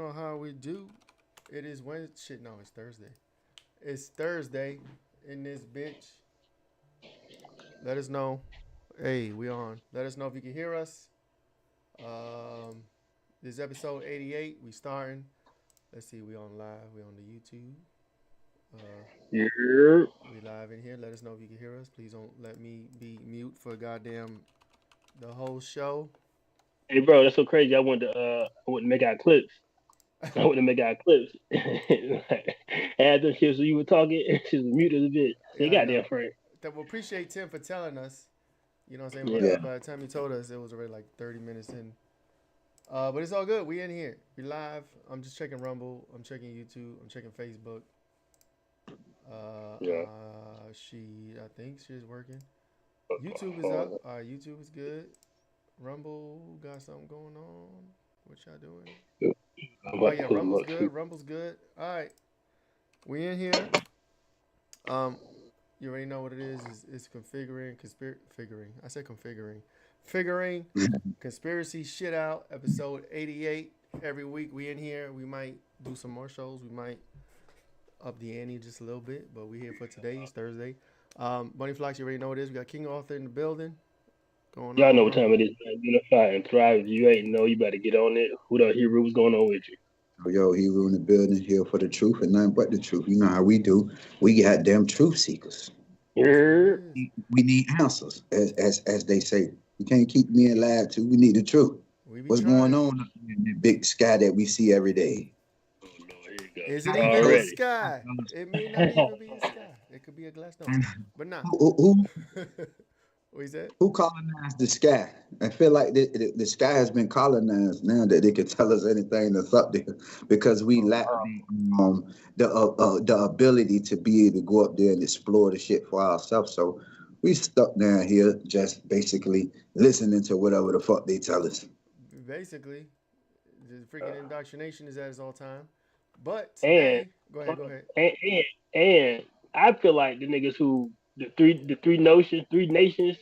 on? How we do? It is Wednesday. Shit, no, it's Thursday. It's Thursday in this bitch. Let us know. Hey, we on. Let us know if you can hear us. Um, this is episode 88. We starting. Let's see. We on live. We on the YouTube. Uh, Yeah. we live in here. Let us know if you can hear us. Please don't let me be mute for goddamn the whole show. Hey, bro, that's so crazy. I went to make out clips. I went to make out clips. Like, had them shit so you were talking, she was muted a bit. I Yeah, said, I know. goddamn Frank. We appreciate Tim for telling us. You know what I'm saying? Yeah. By the time he told us, it was already like 30 minutes in. But it's all good. We in here. We live. I'm just checking Rumble. I'm checking YouTube. I'm checking Facebook. Yeah. I think she's working. YouTube is up. YouTube is good. Rumble got something going on. What y'all doing? I'm Oh about to yeah, pull them Rumble's up good. too. Rumble's good. All right, we in here. Um, you already know what it is. It's configuring, figuring. I said configuring, figuring conspiracy shit out. Episode 88. Every week we in here. We might do some more shows. We might up the ante just a little bit, but we here for today. It's Thursday. Bunny Flocks, you already know what it is. We got King Arthur in the building. Going Y'all on, know what bro. time it is, man. Unify and thrive. If you ain't know, you better get on it. Who the hero was going on with you? Yo, he in the building here for the truth and nothing but the truth. You know how we do. We got them truth seekers. That's what it Yeah. is. We need answers, as they say. We can't keep being lied to. We need the truth. We be What's going trying. on in the big sky that we see every day? Oh, Lord, here you Is it go. even the Already. sky? It may not even be the sky. It could be a glass. No, but nah. Who What is that? who colonized the sky? I feel like the sky has been colonized now that they can tell us anything that's up there because we lack the ability to be able to go up there and explore the shit for ourselves. So we stuck down here just basically listening to whatever the fuck they tell us. Basically, the freaking indoctrination is at its all time. But And, today, go ahead, go ahead. and I feel like the niggas who three nations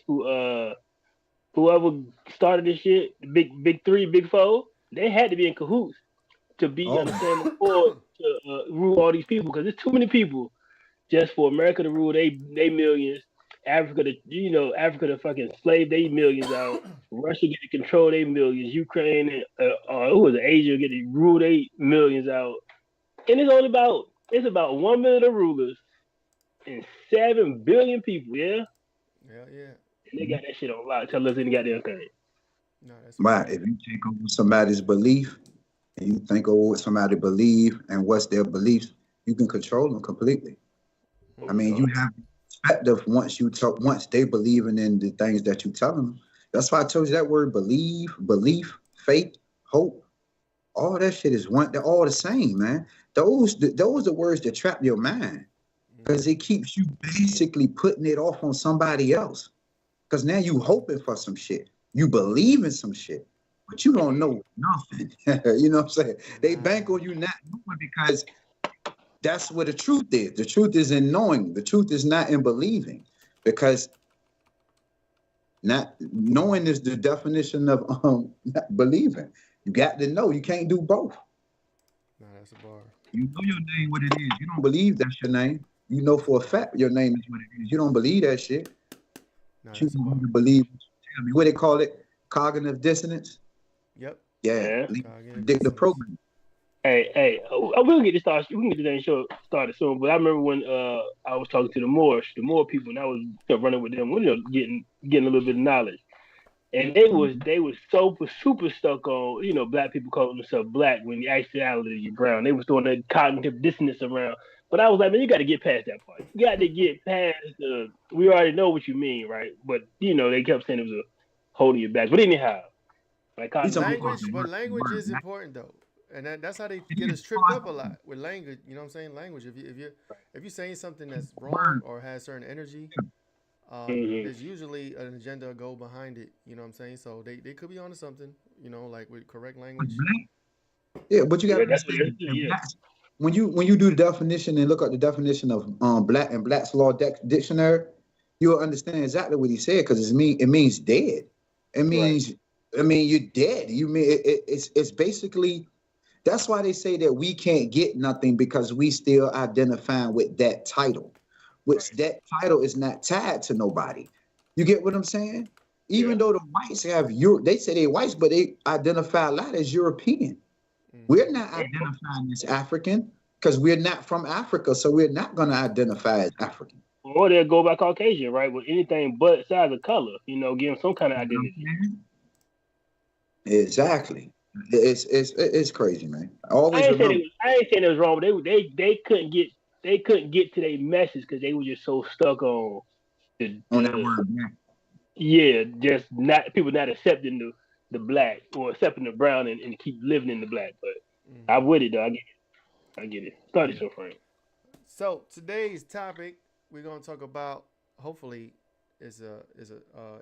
whoever started this shit, the big three, big four, they had to be in cahoots to be Oh, understand the core to rule all these people because there's too many people just for America to rule they millions, Africa to fucking slave they millions out, Russia get to control they millions, Ukraine and who was it, Asia get to rule they millions out, and it's about 1 million of rulers and 7 billion people, yeah, Yeah, yeah. and they got that shit on lock. Tell us any goddamn thing. No, that's a right. fact. If you take over somebody's belief and you think over what somebody believe and what's their beliefs, you can control them completely. I Hmm. mean, you have perspective once you talk, once they believing in the things that you tell them. That's why I told you that word believe, belief, faith, hope. All that shit is one. They're all the same, man. Those are words that trap your mind because Hmm. it keeps you basically putting it off on somebody else. Because now you hoping for some shit, you believe in some shit, but you don't know nothing. You know what I'm saying? They bank Nah. on you not knowing because that's what the truth is. The truth is in knowing. The truth is not in believing, because not knowing is the definition of not believing. You got to know. You can't do both. Nah, that's a bar. You know your name, what it is. You don't believe that's your name. You know for a fact your name is what it is. You don't believe that shit. Nah, But you that's a don't bar. really believe what you tell me. What they call it? Cognitive dissonance. Yep. Yeah, Yeah. Cognitive addictive dissonance. program. Hey, we'll get this started. We can get the damn show started soon. But I remember when I was talking to the Moor people, and I was running with them, getting a little bit of knowledge, and they was super stuck on black people calling themselves black when the actuality you're brown. They was throwing that cognitive dissonance around. But I was like, man, you got to get past that part. You got to get past the. We already know what you mean, right? But they kept saying it was a holding you back. But anyhow, like We cognitive talking dissonance. about Language, but the language word. is important though, and that's how they It get is us tripped up a lot with language. You know what I'm saying? Language. If you're saying something that's wrong word. or has certain energy, Mm-hmm. there's usually an agenda or goal behind it. You know what I'm saying? So they could be onto something. Like with correct language. Yeah, but you got Yeah, to that's what understand it is. in Yeah. blacks, when you do the definition and look at the definition of black and Black's Law Dictionary, you'll understand exactly what he said because it means dead. It Right. means you're dead. You mean it's basically That's why they say that we can't get nothing because we still identifying with that title, which Right. that title is not tied to nobody. You get what I'm saying? Yeah. Even though the whites have they say they whites, but they identify a lot as European. Mm-hmm. We're not identifying as African because we're not from Africa, so we're not going to identify as African. Or they'll go by Caucasian, right? With anything but size of color, give them some kind of You know what identity. I'm saying? Exactly. It's crazy, man. I always remember I ain't saying it was wrong, but they couldn't get to their message because they were just so stuck on on that the word black. yeah, just not people not accepting the black or accepting the brown and keep living in the black. But Mm-hmm. I'm with it though. I get it. I get it. Started Yeah. so frank. So today's topic, we're gonna talk about. Hopefully, is a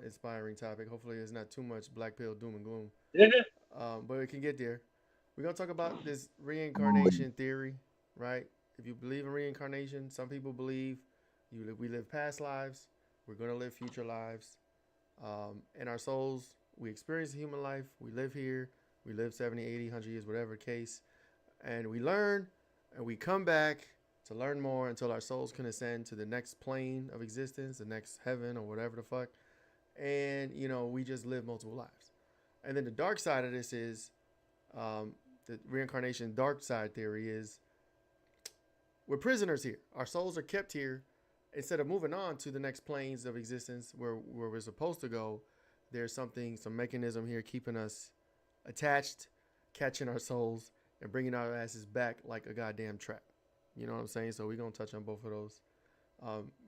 inspiring topic. Hopefully, it's not too much black pill doom and gloom. Yeah. But we can get there. We're gonna talk about this Always. reincarnation theory, right? If you believe in reincarnation, some people believe we live past lives. We're gonna live future lives. And our souls, we experience a human life. We live here. We live 70, 80, 100 years, whatever case. And we learn and we come back to learn more until our souls can ascend to the next plane of existence, the next heaven or whatever the fuck. And, we just live multiple lives. And then the dark side of this is the reincarnation dark side theory is we're prisoners here. Our souls are kept here. Instead of moving on to the next planes of existence where we're supposed to go, there's some mechanism here keeping us attached, catching our souls, and bringing our asses back like a goddamn trap. You know what I'm saying? So we're going to touch on both of those.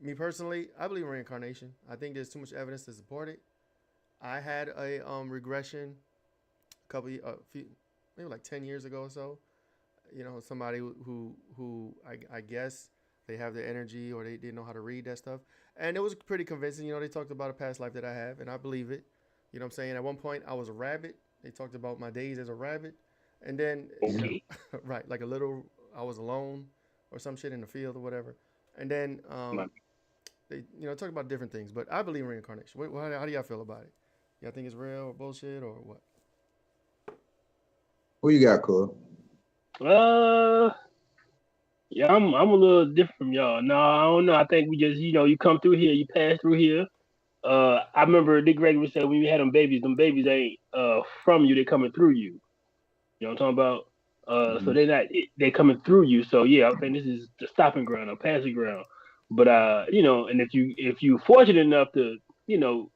Me personally, I believe in reincarnation. I think there's too much evidence to support it. I had a regression maybe like 10 years ago or so. Somebody who I guess they have the energy or they didn't know how to read that stuff. And it was pretty convincing. They talked about a past life that I have, and I believe it. You know what I'm saying? At one point, I was a rabbit. They talked about my days as a rabbit. And then, Okay. right, like I was alone or some shit in the field or whatever. And then they, talk about different things. But I believe in reincarnation. How do y'all feel about it? Y'all think it's real or bullshit or what? Who you got, Cole? Uh, yeah, I'm a little different from y'all. No, I don't know. I think we just you come through here, you pass through here. I remember Dick Gregory said when you had them babies ain't from you, they coming through you. You know what I'm talking about? So Mhm. they coming through you. So yeah, I think this is the stopping ground or passing ground. But and if you fortunate enough to you know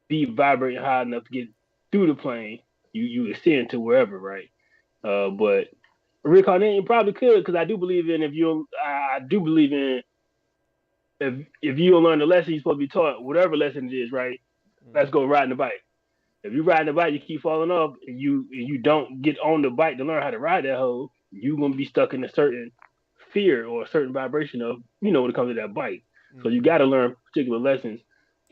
be vibrating high enough to get through the plane, you ascend to wherever, right? But reincarnating probably could because I do believe in I do believe in if you don't learn the lesson you're supposed to be taught, whatever lesson it is, right? Let's Mm-hmm. go riding the bike. If you riding the bike, you keep falling off, and you don't get on the bike to learn how to ride that hoe, you gonna be stuck in a certain fear or a certain vibration of when it comes to that bike. So you Mm-hmm. got to learn particular lessons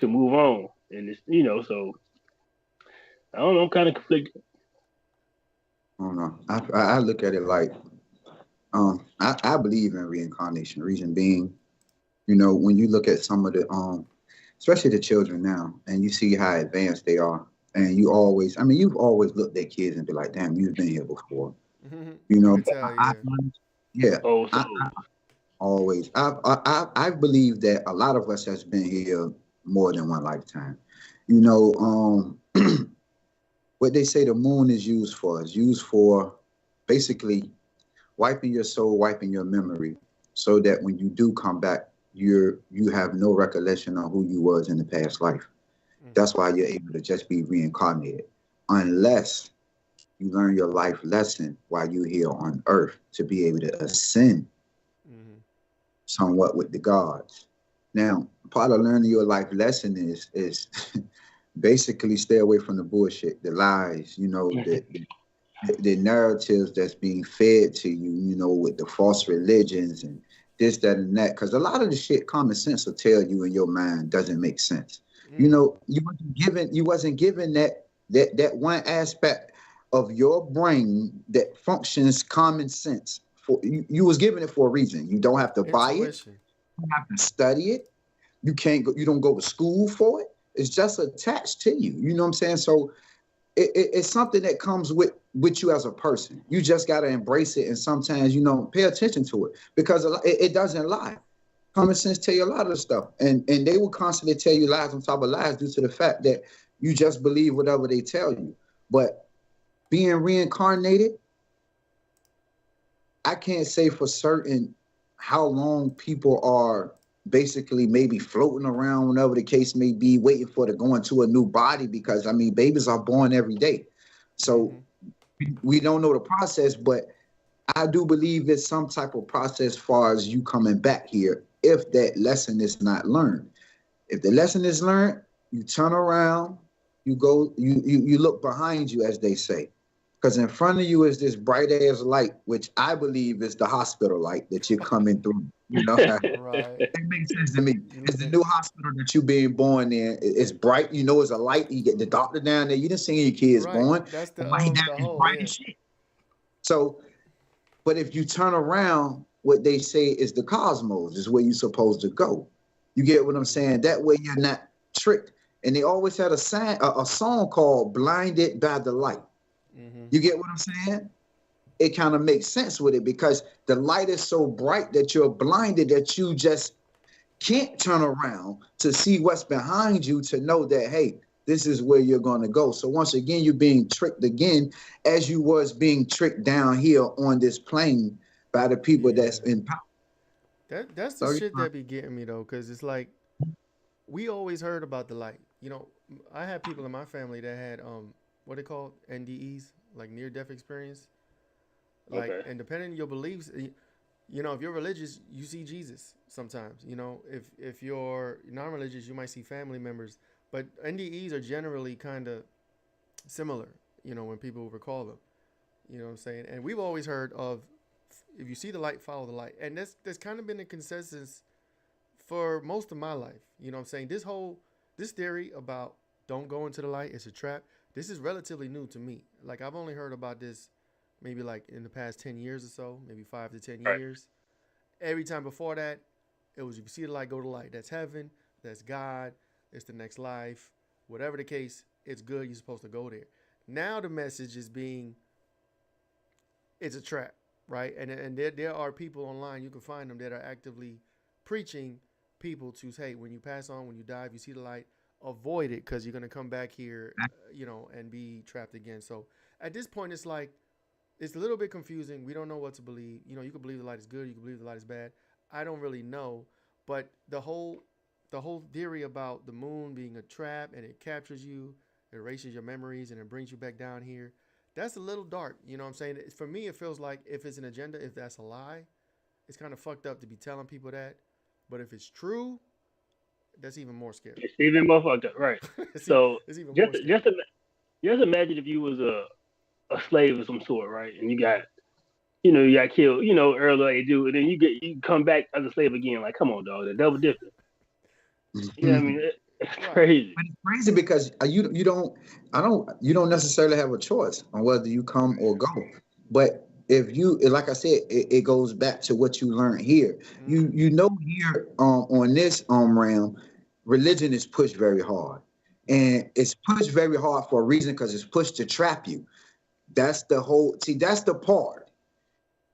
to move on, and it's so I don't know, I'm kind of conflicted. I don't know. I look at it like I believe in reincarnation. Reason being, when you look at some of the especially the children now, and you see how advanced they are, and you've always looked at kids and be like, damn, you've been here before. Mm-hmm. You You know, can but tell, yeah. yeah, Oh, I so always I believe that a lot of us has been here more than one lifetime. You know, what they say the moon is used for is used for basically wiping your soul, wiping your memory, so that when you do come back, you have no recollection of who you was in the past life. Mm-hmm. That's why you're able to just be reincarnated, unless you learn your life lesson while you're here on earth to be able to ascend Mm-hmm. somewhat with the gods. Now, part of learning your life lesson is basically stay away from the bullshit, the lies, the narratives that's being fed to you, with the false religions and this, that, and that. Because a lot of the shit common sense will tell you in your mind doesn't make sense. Mm-hmm. You wasn't given that one aspect of your brain that functions common sense. For you was given it for a reason. You don't have to buy it, Intuition. you have to study it. You don't go to school for it. It's just attached to you. You know what I'm saying? So it's something that comes with you as a person. You just got to embrace it, and sometimes, pay attention to it, because it doesn't lie. Common sense tell you a lot of the stuff, and they will constantly tell you lies on top of lies due to the fact that you just believe whatever they tell you. But being reincarnated, I can't say for certain how long people are basically maybe floating around, whenever the case may be, waiting for to go into a new body, because I mean, babies are born every day. So we don't know the process, but I do believe it's some type of process as far as you coming back here, if that lesson is not learned. If the lesson is learned, you turn around, you go, you look behind you, as they say. Because in front of you is this bright ass light, which I believe is the hospital light that you're coming through. Right. It makes sense to me. It's the new hospital that you're being born in. It's bright. It's a light. You get the doctor down there. You didn't see your kids Right. born. That's The light down is whole, bright yeah. as shit. So, but if you turn around, what they say is the cosmos is where you're supposed to go. You get what I'm saying? That way you're not tricked. And they always had a song called "Blinded by the Light." You get what I'm saying? It kind of makes sense with it, because the light is so bright that you're blinded, that you just can't turn around to see what's behind you, to know that, hey, this is where you're going to go. So once again, you're being tricked again, as you was being tricked down here on this plane by the people that's in power. That's the shit that be getting me though, because it's like, we always heard about the light. I had people in my family that had what they call NDEs, like near death experience. Like, and depending on your beliefs, if you're religious, you see Jesus sometimes. If you're non-religious, you might see family members. But NDEs are generally kind of similar, when people recall them. You know what I'm saying? And we've always heard of, if you see the light, follow the light. And that's kind of been the consensus for most of my life. You know what I'm saying? This theory about don't go into the light, it's a trap, this is relatively new to me. Like, I've only heard about this maybe like in the past 10 years or so, maybe 5 to 10 years. Every time before that, it was, if you see the light, go to the light. That's heaven, that's God, it's the next life. Whatever the case, it's good, you're supposed to go there. Now the message is being, it's a trap, right? And there are people online, you can find them, that are actively preaching people to say, hey, when you pass on, when you die, if you see the light, avoid it, because you're going to come back here, and be trapped again. So at this point, it's like, it's a little bit confusing. We don't know what to believe. You can believe the light is good, you can believe the light is bad. I don't really know. But the whole theory about the moon being a trap, and it captures you, it erases your memories, and it brings you back down here, that's a little dark. You know what I'm saying? For me, it feels like, if it's an agenda, if that's a lie, it's kind of fucked up to be telling people that. But if it's true, that's even more scary. It's even more fucked up, right? So it's even more just scary. just imagine if you was a slave of some sort, right? And you got killed, earlier, you do, and then you come back as a slave again. Like, come on, dog, the double difference. You know what I mean? It's crazy. But it's crazy because you don't necessarily have a choice on whether you come or go. But if you, like I said, it goes back to what you learned here. Here on this realm, religion is pushed very hard, and it's pushed very hard for a reason, because it's pushed to trap you. That's the part.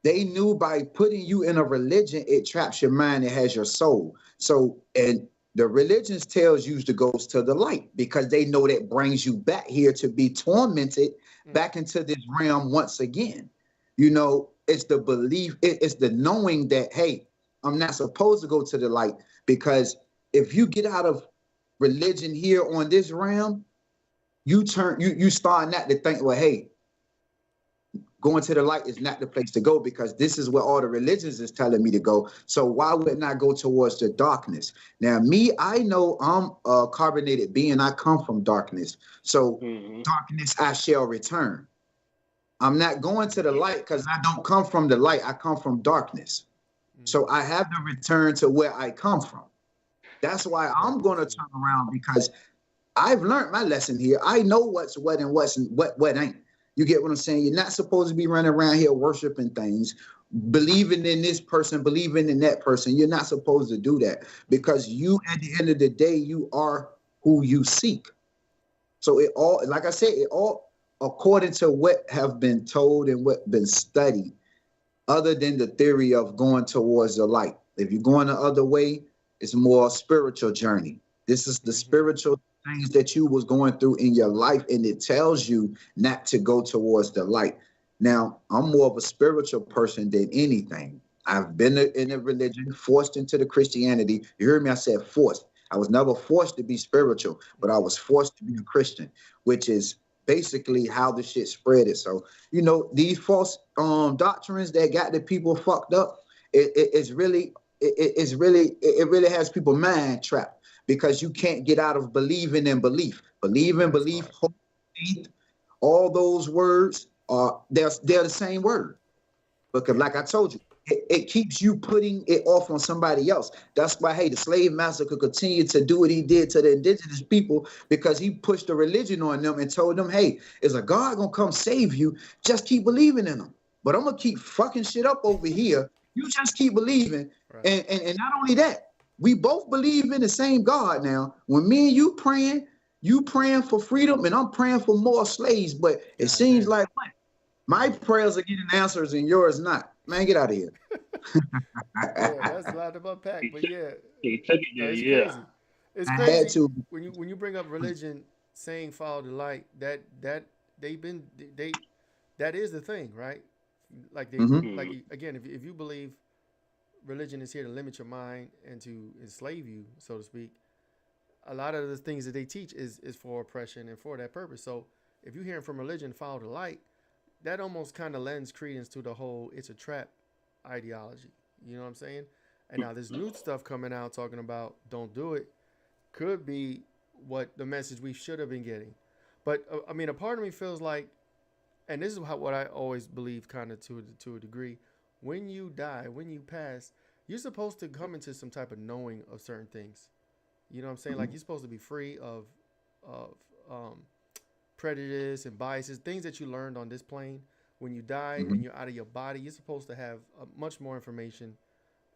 They knew by putting you in a religion, it traps your mind, it has your soul. So, and the religions tells you to go to the light, because they know that brings you back here to be tormented back into this realm once again. It's the belief, it's the knowing that, hey, I'm not supposed to go to the light, because if you get out of religion here on this realm, you start not to think, well, hey, going to the light is not the place to go, because this is where all the religions is telling me to go. So why would not go towards the darkness? Now, me, I know I'm a carbonated being. I come from darkness. So darkness, I shall return. I'm not going to the light because I don't come from the light. I come from darkness. So I have to return to where I come from. That's why I'm going to turn around, because I've learned my lesson here. I know what's what and what ain't. You get what I'm saying? You're not supposed to be running around here worshiping things, believing in this person, believing in that person. You're not supposed to do that, because you, at the end of the day, you are who you seek. So it all, like I said, it all according to what have been told and what been studied, other than the theory of going towards the light. If you're going the other way, it's more a spiritual journey. This is the Mm-hmm. spiritual things that you was going through in your life, and it tells you not to go towards the light. Now, I'm more of a spiritual person than anything. I've been in a religion, forced into the Christianity. You heard me? I said forced. I was never forced to be spiritual, but I was forced to be a Christian, which is basically how the shit spread it. So, these false doctrines that got the people fucked up, it really has people mind trapped because you can't get out of believing in belief. Believe in That's belief, hard. hope, faith, all those words are they're the same word. Because Yeah. like I told you, it keeps you putting it off on somebody else. That's why, hey, the slave master could continue to do what he did to the indigenous people because he pushed the religion on them and told them, hey, is a God gonna come save you? Just keep believing in him. But I'm gonna keep fucking shit up over here. You just keep believing. Right. And not only that, we both believe in the same God now. When me and you praying for freedom and I'm praying for more slaves. But it God seems damn. like my prayers are getting answers and yours not. Man, get out of here. Damn, that's a lot to unpack. He But took, yeah, he took it no, there, it's yeah. crazy. It's I had crazy to. when you bring up religion saying follow the light. That they've been they that is the thing, right? Like they Hmm. like Mm. again, if you believe religion is here to limit your mind and to enslave you, so to speak, a lot of the things that they teach is for oppression and for that purpose. So if you're hearing from religion, follow the light, that almost kind of lends credence to the whole it's a trap ideology. You know what I'm saying? And now this new stuff coming out talking about don't do it could be what the message we should have been getting. But I mean, a part of me feels like, and this is what I always believe, kind of to a degree. When you die, when you pass, you're supposed to come into some type of knowing of certain things. You know what I'm saying? Like you're supposed to be free of prejudice and biases, things that you learned on this plane. When you die and Hmm. you're out of your body, you're supposed to have much more information,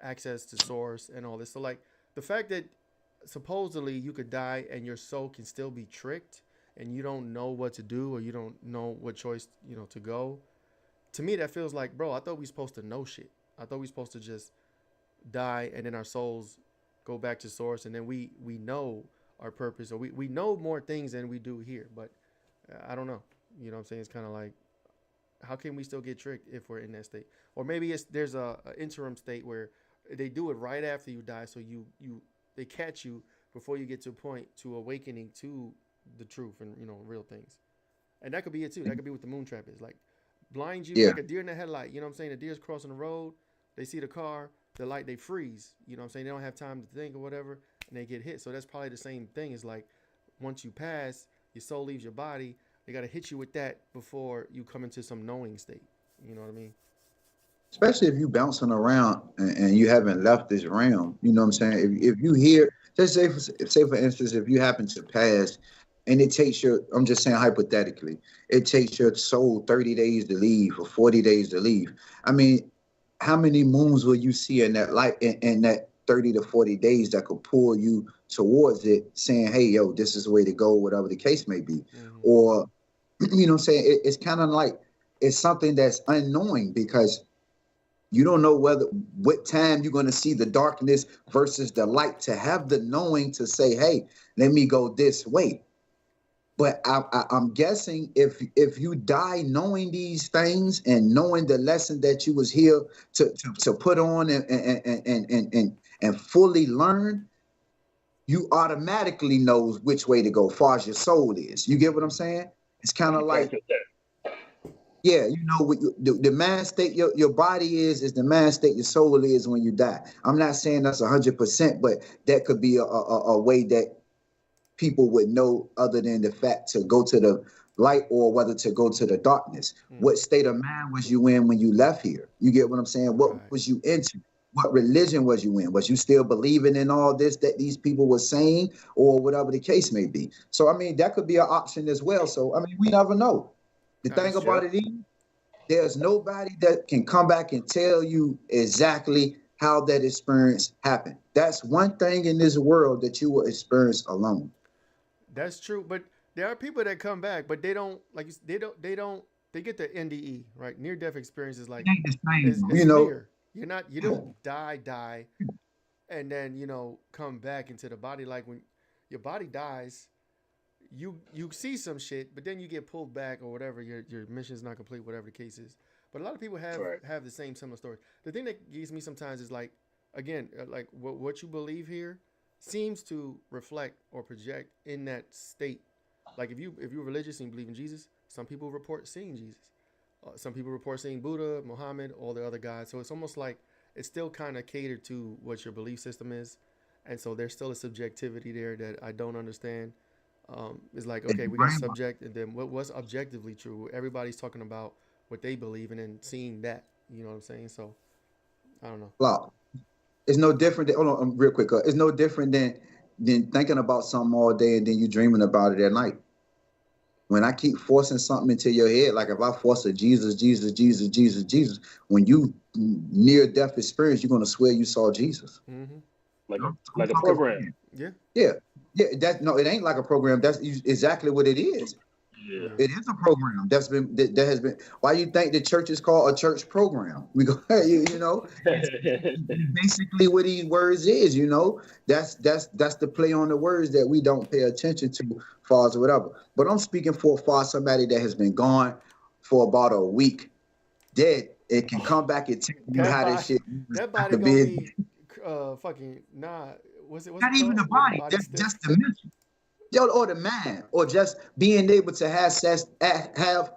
access to source, and all this. So, like the fact that supposedly you could die and your soul can still be tricked, and you don't know what to do or you don't know what choice to go. To me, that feels like, bro, I thought we were supposed to know shit. I thought we were supposed to just die and then our souls go back to source and then we know our purpose or we know more things than we do here. But I don't know. You know what I'm saying? It's kind of like, how can we still get tricked if we're in that state? Or maybe there's a interim state where they do it right after you die, so they catch you before you get to a point to awakening to the truth and real things. And that could be it too. That could be what the moon trap is like, blind you Yeah. like a deer in the headlight. You know what I'm saying? The deer's crossing the road, they see the car, the light, they freeze. You know what I'm saying? They don't have time to think or whatever, and they get hit. So that's probably the same thing. Is like once you pass, your soul leaves your body. They got to hit you with that before you come into some knowing state. You know what I mean? Especially if you bouncing around and you haven't left this realm. You know what I'm saying? If you hear, just say for instance, if you happen to pass and it takes I'm just saying hypothetically, it takes your soul 30 days to leave or 40 days to leave. I mean, how many moons will you see in that light in that 30 to 40 days that could pull you towards it, saying, hey, yo, this is the way to go, whatever the case may be. Mm-hmm. Or, you know what I'm saying? It's kind of like it's something that's unknowing because you don't know what time you're going to see the darkness versus the light to have the knowing to say, hey, let me go this way. But I'm guessing if you die knowing these things and knowing the lesson that you was here to put on and fully learn, you automatically knows which way to go, far as your soul is. You get what I'm Mm-hmm. saying? It's kind of You like, practice that. yeah, what the mind state your body is the mind state your soul is when you die. I'm not saying that's 100%, but that could be a way that people would know other than the fact to go to the light or whether to go to the darkness. Mm. What state of mind was you in when you left here? You get what I'm saying? What Right. was you into? What religion was you in? Was you still believing in all this that these people were saying or whatever the case may be? So, I mean, that could be an option as well. So, I mean, we never know. The thing That's Yeah. true. about it is, there's nobody that can come back and tell you exactly how that experience happened. That's one thing in this world that you will experience alone. That's true. But there are people that come back, but they don't like they get the NDE, right? Near death experience is It like ain't the same, it's you know. near. You don't die and then come back into the body. Like when your body dies, you see some shit, but then you get pulled back or whatever. Your mission is not complete, whatever the case is. But a lot of people Right. have the same similar story. The thing that gets me sometimes is like, again, like what you believe here seems to reflect or project in that state. Like if you're religious and you believe in Jesus, some people report seeing Jesus. Some people report seeing Buddha, Muhammad, all the other gods. So it's almost like it's still kind of catered to what your belief system is, and so there's still a subjectivity there that I don't understand. It's like, It's okay, we got brainwashed. subject, and then what's objectively true? Everybody's talking about what they believe, and then seeing that. You know what I'm saying? So I don't know. Flaw. It's no different than, hold on, real quick. It's no different than thinking about something all day and then you dreaming about it at night. When I keep forcing something into your head, like if I force a Jesus, Jesus, Jesus, Jesus, Jesus, when you near death experience, you're gonna swear you saw Jesus. Mm-hmm. Like a I'm like a talking, program. Yeah. yeah, yeah. That no, it ain't like a program. That's exactly what it is. Yeah. Yeah. It is a program that has been. Why you think the church is called a church program? We go, it's basically what these words is. That's the play on the words that we don't pay attention to, far as whatever. But I'm speaking for somebody that has been gone for about a week, dead. It can come back and tell you That how this body, shit that I body could gonna be. be fucking nah. What's Not it even called the when the body, body just stiff? the mental. Or the mind, or just being able to have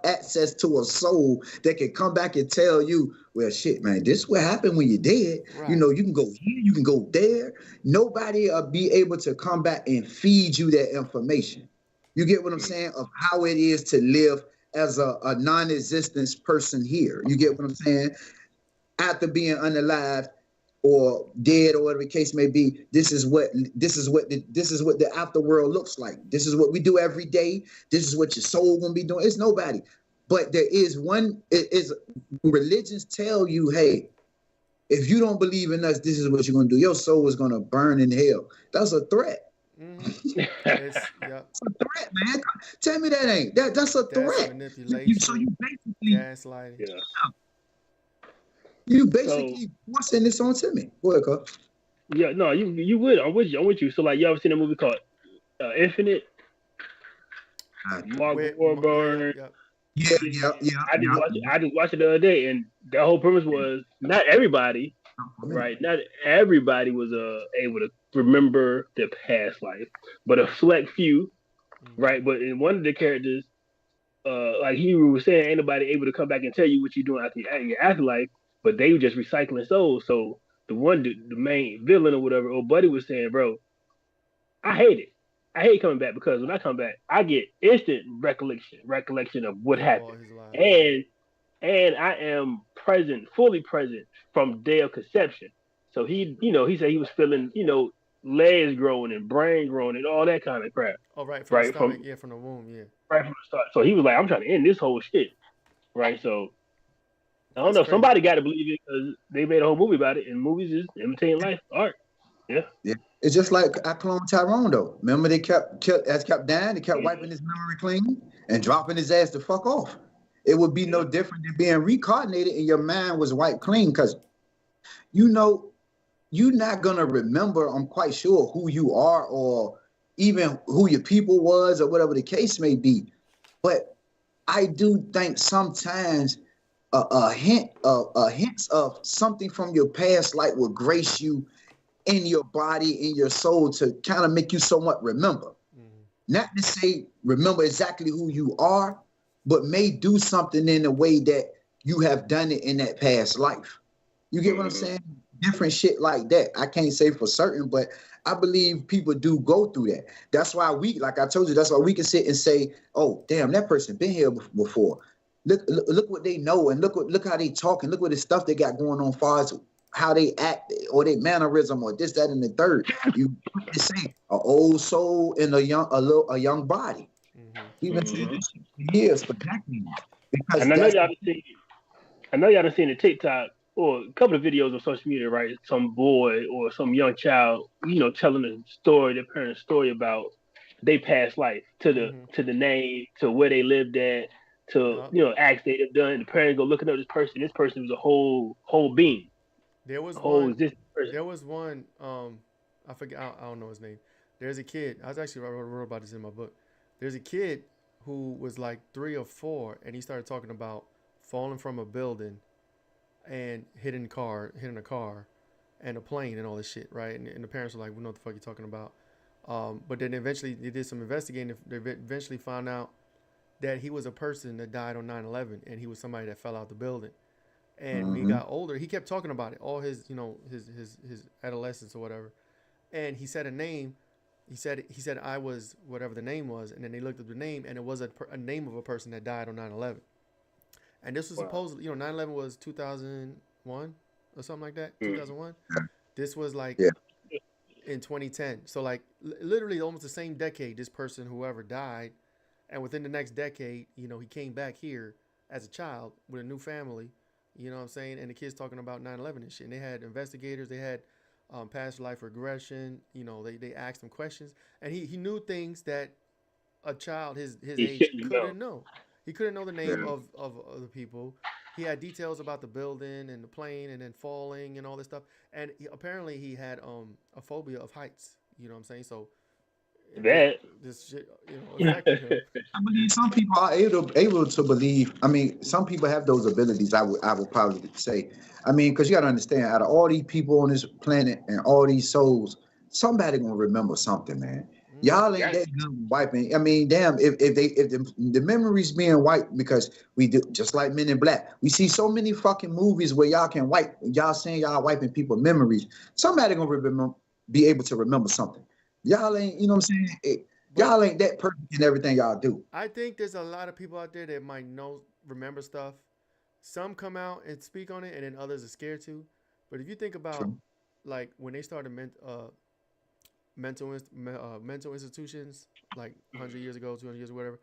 access to a soul that can come back and tell you, well, shit, man, this is what happened when you're dead. Right. You can go here, you can go there. Nobody will be able to come back and feed you that information. You get what I'm saying? Of how it is to live as a non-existence person here. You get what I'm saying? After being unalive or dead or whatever the case may be, this is what the afterworld looks like. This is what we do every day. This is what your soul gonna be doing. It's nobody. But there is one, it is religions tell you, hey, if you don't believe in us, this is what you're gonna do. Your soul is gonna burn in hell. That's a threat. Mm-hmm. It's yep. It's a threat, man. Tell me that ain't. That's a That's threat. So manipulation, you basically gaslighting. Yeah. you So basically forcing this onto me. Go ahead, cuz. yeah, no, you would. I'm with you. I'm with you. So like, you ever seen a movie called Infinite? Mark Yeah, yep, Wahlberg. yep. Yeah, Yeah, yeah, yeah, I just yeah. watched it. I just watched it the other day, and the whole premise was not everybody, For me. right? Not everybody was able to remember their past life, but a select few, Mm-hmm. right? But in one of the characters, like he was saying, ain't nobody able to come back and tell you what you're doing after your afterlife, but they were just recycling souls. So the main villain or whatever, old buddy was saying, bro, I hate it. I hate coming back because when I come back, I get instant recollection of what Of all happened, his lives, yeah. and I am present, fully present from day of conception. So he said he was feeling, legs growing and brain growing and all that kind of crap, Oh, right, from the right stomach, from yeah, from the womb, yeah. right from the start. So he was like, I'm trying to end this whole shit, right? So I don't That's know. crazy. Somebody got to believe it because they made a whole movie about it, and movies is imitating life art. Yeah. Yeah. It's just like I cloned Tyrone though. Remember they kept dying, they kept wiping his memory clean and dropping his ass the fuck off. It would be Yeah. no different than being reincarnated and your mind was wiped clean because you know you're not gonna remember, I'm quite sure, who you are or even who your people was or whatever the case may be. But I do think sometimes a hints of something from your past life will grace you in your body, in your soul, to kind of make you somewhat remember. Mm-hmm. Not to say remember exactly who you are, but may do something in a way that you have done it in that past life. You get what I'm Mm-hmm. saying? Different shit like that. I can't say for certain, but I believe people do go through that. That's why like I told you, that's why we can sit and say, "Oh, damn, that person been here before. Look what they know, and look how they talk, and look what the stuff they got going on, far as how they act or their mannerism or this, that, and the third." You say an old soul in a young body. Mm-hmm. We've been saying Mm-hmm. this shit for years, for decades, because And I know that's y'all done seen. I know y'all done seen the TikTok or a couple of videos on social media, right? Some boy or some young child, telling a story, their parents' story about they past life to the name, to where they lived at, to Yep. acts they have done. The parents go looking up this person. This person was a whole being, There a was whole one. existing person. There was one. I forget. I don't know his name. There's a kid. I was actually wrote about this in my book. There's a kid who was like 3 or 4, and he started talking about falling from a building and hitting a car, and a plane and all this shit, right? And the parents were like, "We know what the fuck you talking about." But then eventually they did some investigating. They eventually found out that he was a person that died on 9/11, and he was somebody that fell out the building. And when he got older, he kept talking about it all his, his adolescence or whatever. And he said a name. He said I was whatever the name was, and then they looked up the name, and it was a name of a person that died on 9/11. And this was supposedly, 9/11 was 2001 or something like that. 2001. This was like in 2010. So like literally almost the same decade. This person, whoever died, and within the next decade, he came back here as a child with a new family. You know what I'm saying? And the kids talking about 9/11 and shit. And they had investigators. They had past life regression. They asked him questions, and he knew things that a child his age couldn't know. He couldn't know the name of the people. He had details about the building and the plane and then falling and all this stuff. And apparently he had a phobia of heights. You know what I'm saying? So this shit, affected him. I believe some people are able to believe. I mean, some people have those abilities. I would probably say. I mean, because you got to understand, out of all these people on this planet and all these souls, somebody gonna remember something, man. Y'all ain't that good with wiping. I mean, damn, if the memories being wiped, because we do, just like Men in Black, we see so many fucking movies where y'all can wipe, y'all saying y'all wiping people memories. Somebody gonna be able to remember something. Y'all ain't, you know what I'm saying? Y'all ain't that perfect in everything y'all do. I think there's a lot of people out there that might remember stuff. Some come out and speak on it, and then others are scared to. But if you think about, like, when they started mental institutions, like 100 years ago, 200 years, or whatever,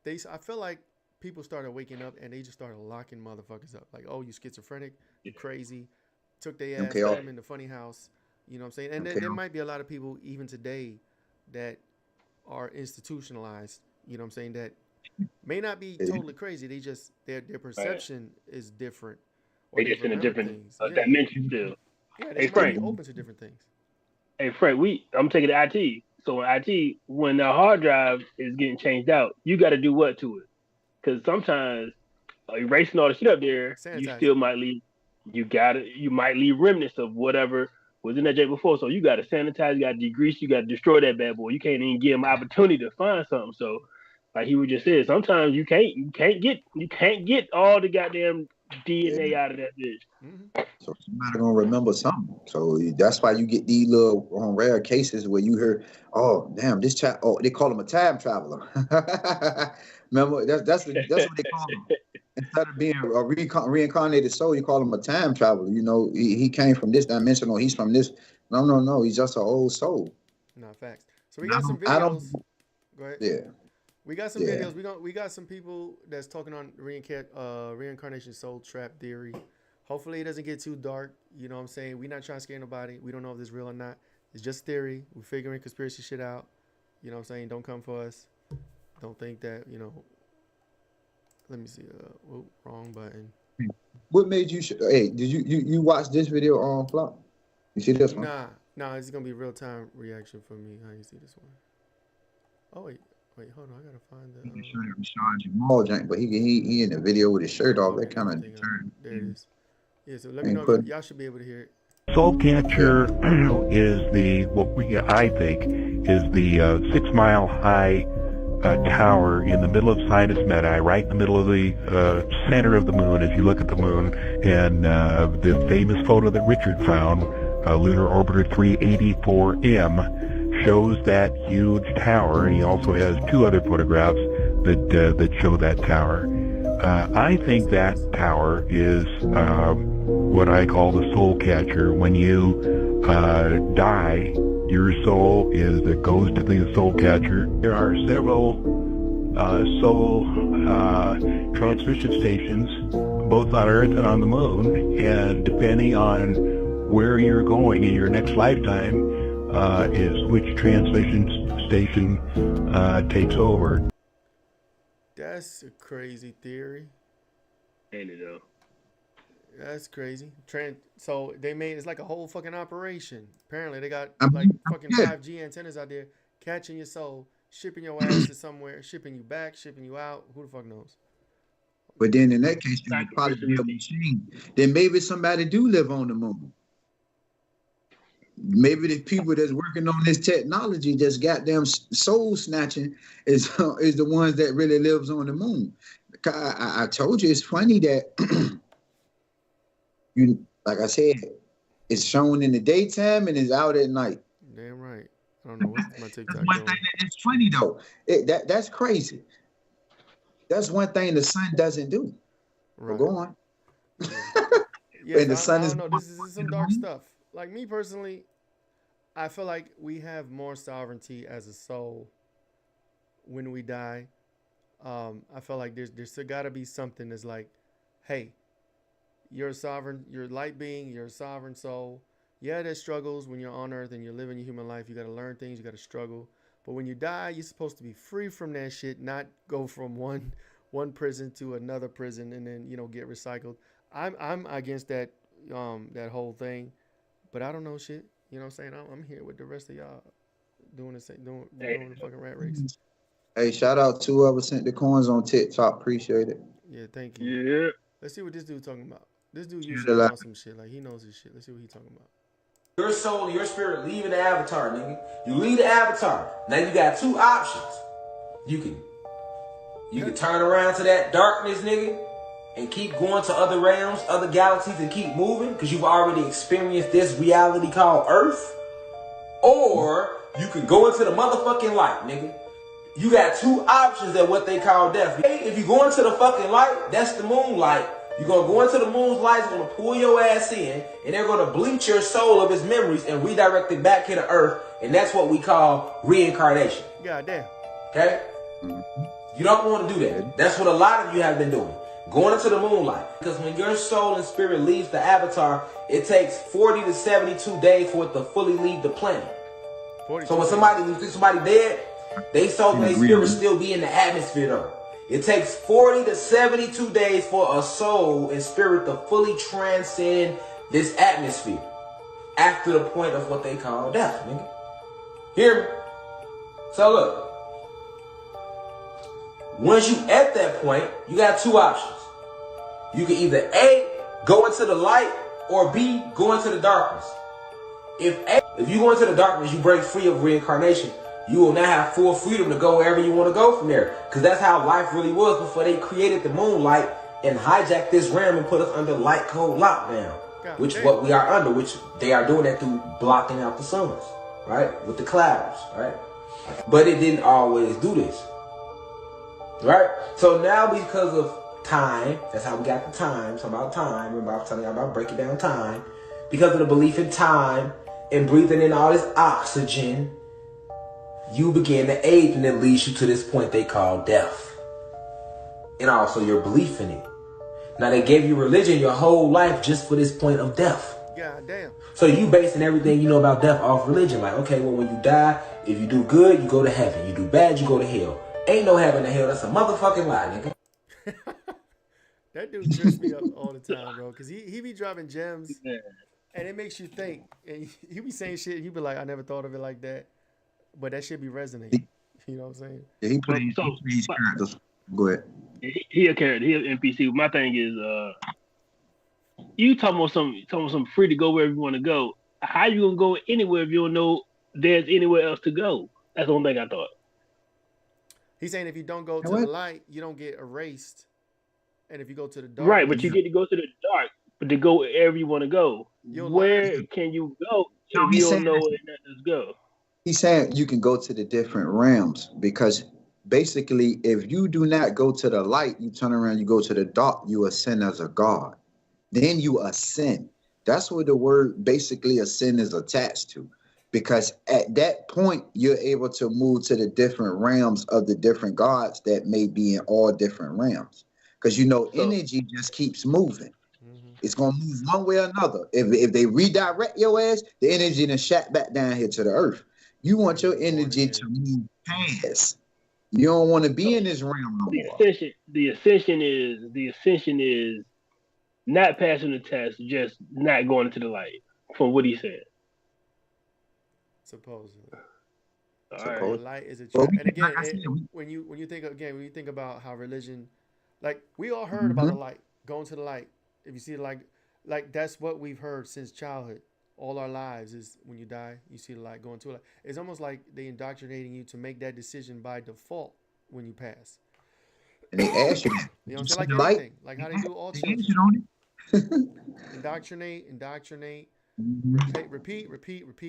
I feel like people started waking up and they just started locking motherfuckers up. Like, oh, you schizophrenic, you crazy, took their ass, put them in the funny house. You know what I'm saying? And there might be a lot of people even today that are institutionalized, you know what I'm saying, that may not be totally crazy. They just, their perception is different. They just in a different dimension still. Yeah, they might be open to different things. Hey, Frank, I'm taking the IT. So in IT, when the hard drive is getting changed out, you got to do what to it? Because sometimes erasing all the shit up there, you still might leave. You might leave remnants of whatever was in that jet before. So you got to sanitize, you got to degrease, you got to destroy that bad boy. You can't even give him an opportunity to find something. So, like he was just said, sometimes you can't get all the goddamn DNA out of that bitch. So somebody gonna remember something. So that's why you get these little rare cases where you hear, oh damn, this chat. Oh, they call him a time traveler. Remember, that's what they call him. Instead of being a reincarnated soul, you call him a time traveler. He came from this dimension, or he's from this. No. He's just an old soul. No, facts. So we got some videos. Go ahead. Yeah. We got some videos. We got some people that's talking on reincarnation soul trap theory. Hopefully it doesn't get too dark. You know what I'm saying? We're not trying to scare nobody. We don't know if this is real or not. It's just theory. We're figuring conspiracy shit out. You know what I'm saying? Don't come for us. Don't think that, let me see. Wrong button. What made you did you watch this video on Flop? You see this one? Nah, it's gonna be real time reaction for me. How you see this one? Oh wait, hold on, I gotta find the Jamal jank, but he in the video with his shirt off. That kind of there it is. Yeah, so let me know. Y'all should be able to hear it. Soul Catcher is I think is the 6 mile high tower in the middle of Sinus Medai, right in the middle of the center of the moon as you look at the moon. And the famous photo that Richard found, Lunar Orbiter 384M, shows that huge tower. And he also has 2 other photographs that show that tower. I think that tower is what I call the soul catcher. When you die, your soul goes to the soul catcher. There are several soul transmission stations, both on Earth and on the moon, and depending on where you're going in your next lifetime, is which transmission station takes over. That's a crazy theory. Ain't it though? That's crazy. So they made it's like a whole fucking operation. Apparently they got I like mean, fucking yeah. 5G antennas out there catching your soul, shipping your ass to somewhere, shipping you back, shipping you out. Who the fuck knows? But then in that case, it Like would the probably person be a with machine. Then maybe somebody do live on the moon. Maybe the people that's working on this technology, just goddamn soul snatching, is the ones that really lives on the moon. I told you it's funny that you, like I said, it's shown in the daytime and it's out at night. Damn right. I don't know what's my That's TikTok one doing. thing that's funny though. That's crazy. That's one thing the sun doesn't do. But Right. go on. Yeah. And the So I sun is don't know. This is some dark stuff. Like me personally, I feel like we have more sovereignty as a soul when we die. I feel like there's still got to be something that's like, hey, you're a sovereign, you're a light being, you're a sovereign soul. Yeah, there's struggles when you're on earth and you're living your human life. You got to learn things, you got to struggle. But when you die, you're supposed to be free from that shit, not go from one prison to another prison and then get recycled. I'm against that that whole thing, but I don't know shit. You know what I'm saying? I'm here with the rest of y'all doing the same, doing the fucking rat race. Hey, shout out to whoever sent the coins on TikTok. Appreciate it. Yeah, thank you. Yeah. Let's see what this dude talking about. This dude Shoot usually a lot. on some shit. Like he knows his shit. Let's see what he talking about. Your soul and your spirit leaving the avatar, nigga. You leave the avatar. Now you got two options. You can turn around to that darkness, nigga, and keep going to other realms, other galaxies, and keep moving, because you've already experienced this reality called Earth. Or you can go into the motherfucking light, nigga. You got two options at what they call death. Hey, if you go into the fucking light, that's the moonlight. You're going to go into the moon's light, it's going to pull your ass in, and they're going to bleach your soul of its memories and redirect it back into Earth, and that's what we call reincarnation. God damn. Okay? You don't want to do that. That's what a lot of you have been doing. Going into the moonlight. Because when your soul and spirit leaves the avatar, it takes 40 to 72 days for it to fully leave the planet. So when somebody dead, they soul and their spirit still be in the atmosphere though. It takes 40 to 72 days for a soul and spirit to fully transcend this atmosphere after the point of what they call death, nigga. Hear me? So look, once you at that point, you got two options. You can either A, go into the light, or B, go into the darkness. If you go into the darkness, you break free of reincarnation. You will now have full freedom to go wherever you want to go from there. Because that's how life really was before they created the moonlight and hijacked this realm and put us under light code lockdown. Which what we are under, which they are doing that through blocking out the suns, right? With the clouds, right? But it didn't always do this. Right? So now because of time, that's how we got the time. So about time. Remember I was telling you about breaking down time. Because of the belief in time and breathing in all this oxygen, you begin to age, and it leads you to this point they call death. And also your belief in it. Now they gave you religion your whole life just for this point of death. God damn. So you basing everything you know about death off religion. Like, okay, well when you die, if you do good, you go to heaven. You do bad, you go to hell. Ain't no heaven to hell. That's a motherfucking lie, nigga. That dude trips me up all the time, bro. Because he be dropping gems, and it makes you think. And he be saying shit, and you be like, I never thought of it like that. But that shit be resonating. You know what I'm saying? Yeah, he plays characters. Go ahead. He a character. He an NPC. My thing is, you talking about some free to go wherever you want to go. How you gonna go anywhere if you don't know there's anywhere else to go? That's the only thing I thought. He's saying if you don't go to the light, you don't get erased. And if you go to the dark, right? But you get to go to the dark. But to go wherever you want to go, where can you go if you don't know where to go? He's saying you can go to the different realms because basically, if you do not go to the light, you turn around, you go to the dark, you ascend as a god. Then you ascend. That's what the word basically ascend is attached to. Because at that point, you're able to move to the different realms of the different gods that may be in all different realms. Because energy just keeps moving. It's gonna move one way or another. If they redirect your ass, the energy then shot back down here to the earth. You want your energy to move past. You don't want to be in this realm no The more. ascension, the ascension is not passing the test, just not going into the light. From what he said. Supposedly. All The right. Suppose. light is a Well, trap. we And can, like again, I said, when you think about how religion, like we all heard about the mhm. light, going to the light. If you see the light, like that's what we've heard since childhood. All our lives is when you die, you see the light going to it. It's almost like they indoctrinating you to make that decision by default when you pass. And they ask you, You know did what I'm you saying? see Like the light? anything, like how they do all They ask children. you, don't they? Indoctrinate, Mhm. repeat,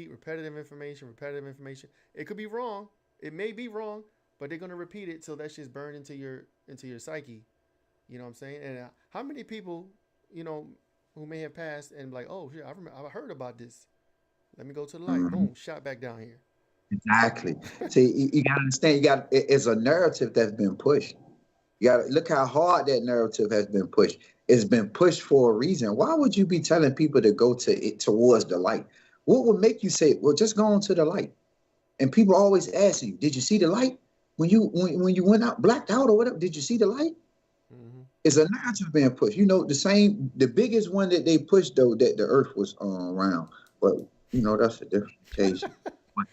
repetitive information. It could be wrong. It may be wrong, but they're gonna repeat it till that shit's burned into your psyche. You know what I'm saying? And how many people, you know, who may have passed and like, oh shit, I heard about this. Let me go to the light. Mhm. Boom, shot back down here. Exactly. See, you gotta understand. It's a narrative that's been pushed. You gotta look how hard that narrative has been pushed. It's been pushed for a reason. Why would you be telling people to go to it towards the light? What would make you say, "Well, just go on to the light"? And people always ask you, "Did you see the light when you went out, blacked out or whatever? Did you see the light?" Mm-hmm. It's a narrative being pushed. You know, the biggest one that they pushed though, that the Earth was around. But that's a different occasion. But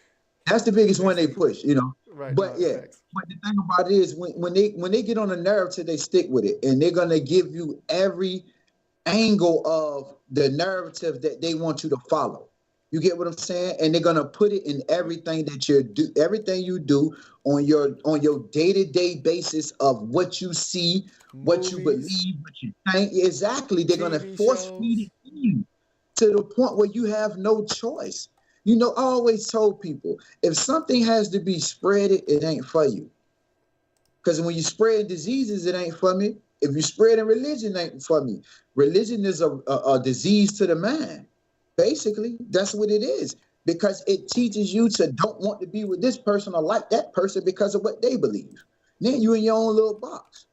that's the biggest one Makes they sense. push. Right. But No, yeah. facts. But the thing about it is, when they get on a narrative, they stick with it, and they're gonna give you every angle of the narrative that they want you to follow. You get what I'm saying? And they're gonna put it in everything that everything you do on your day-to-day basis of what you see, what you Movies, believe, what you think. Exactly. They're gonna TV force feed shows. it to you to the point where you have no choice. I always told people, if something has to be spread, it ain't for you. Because when you spread diseases, it ain't for me. If you spread in religion, it ain't for me. Religion is a disease to the mind. Basically, that's what it is. Because it teaches you to don't want to be with this person or like that person because of what they believe. Then you in your own little box.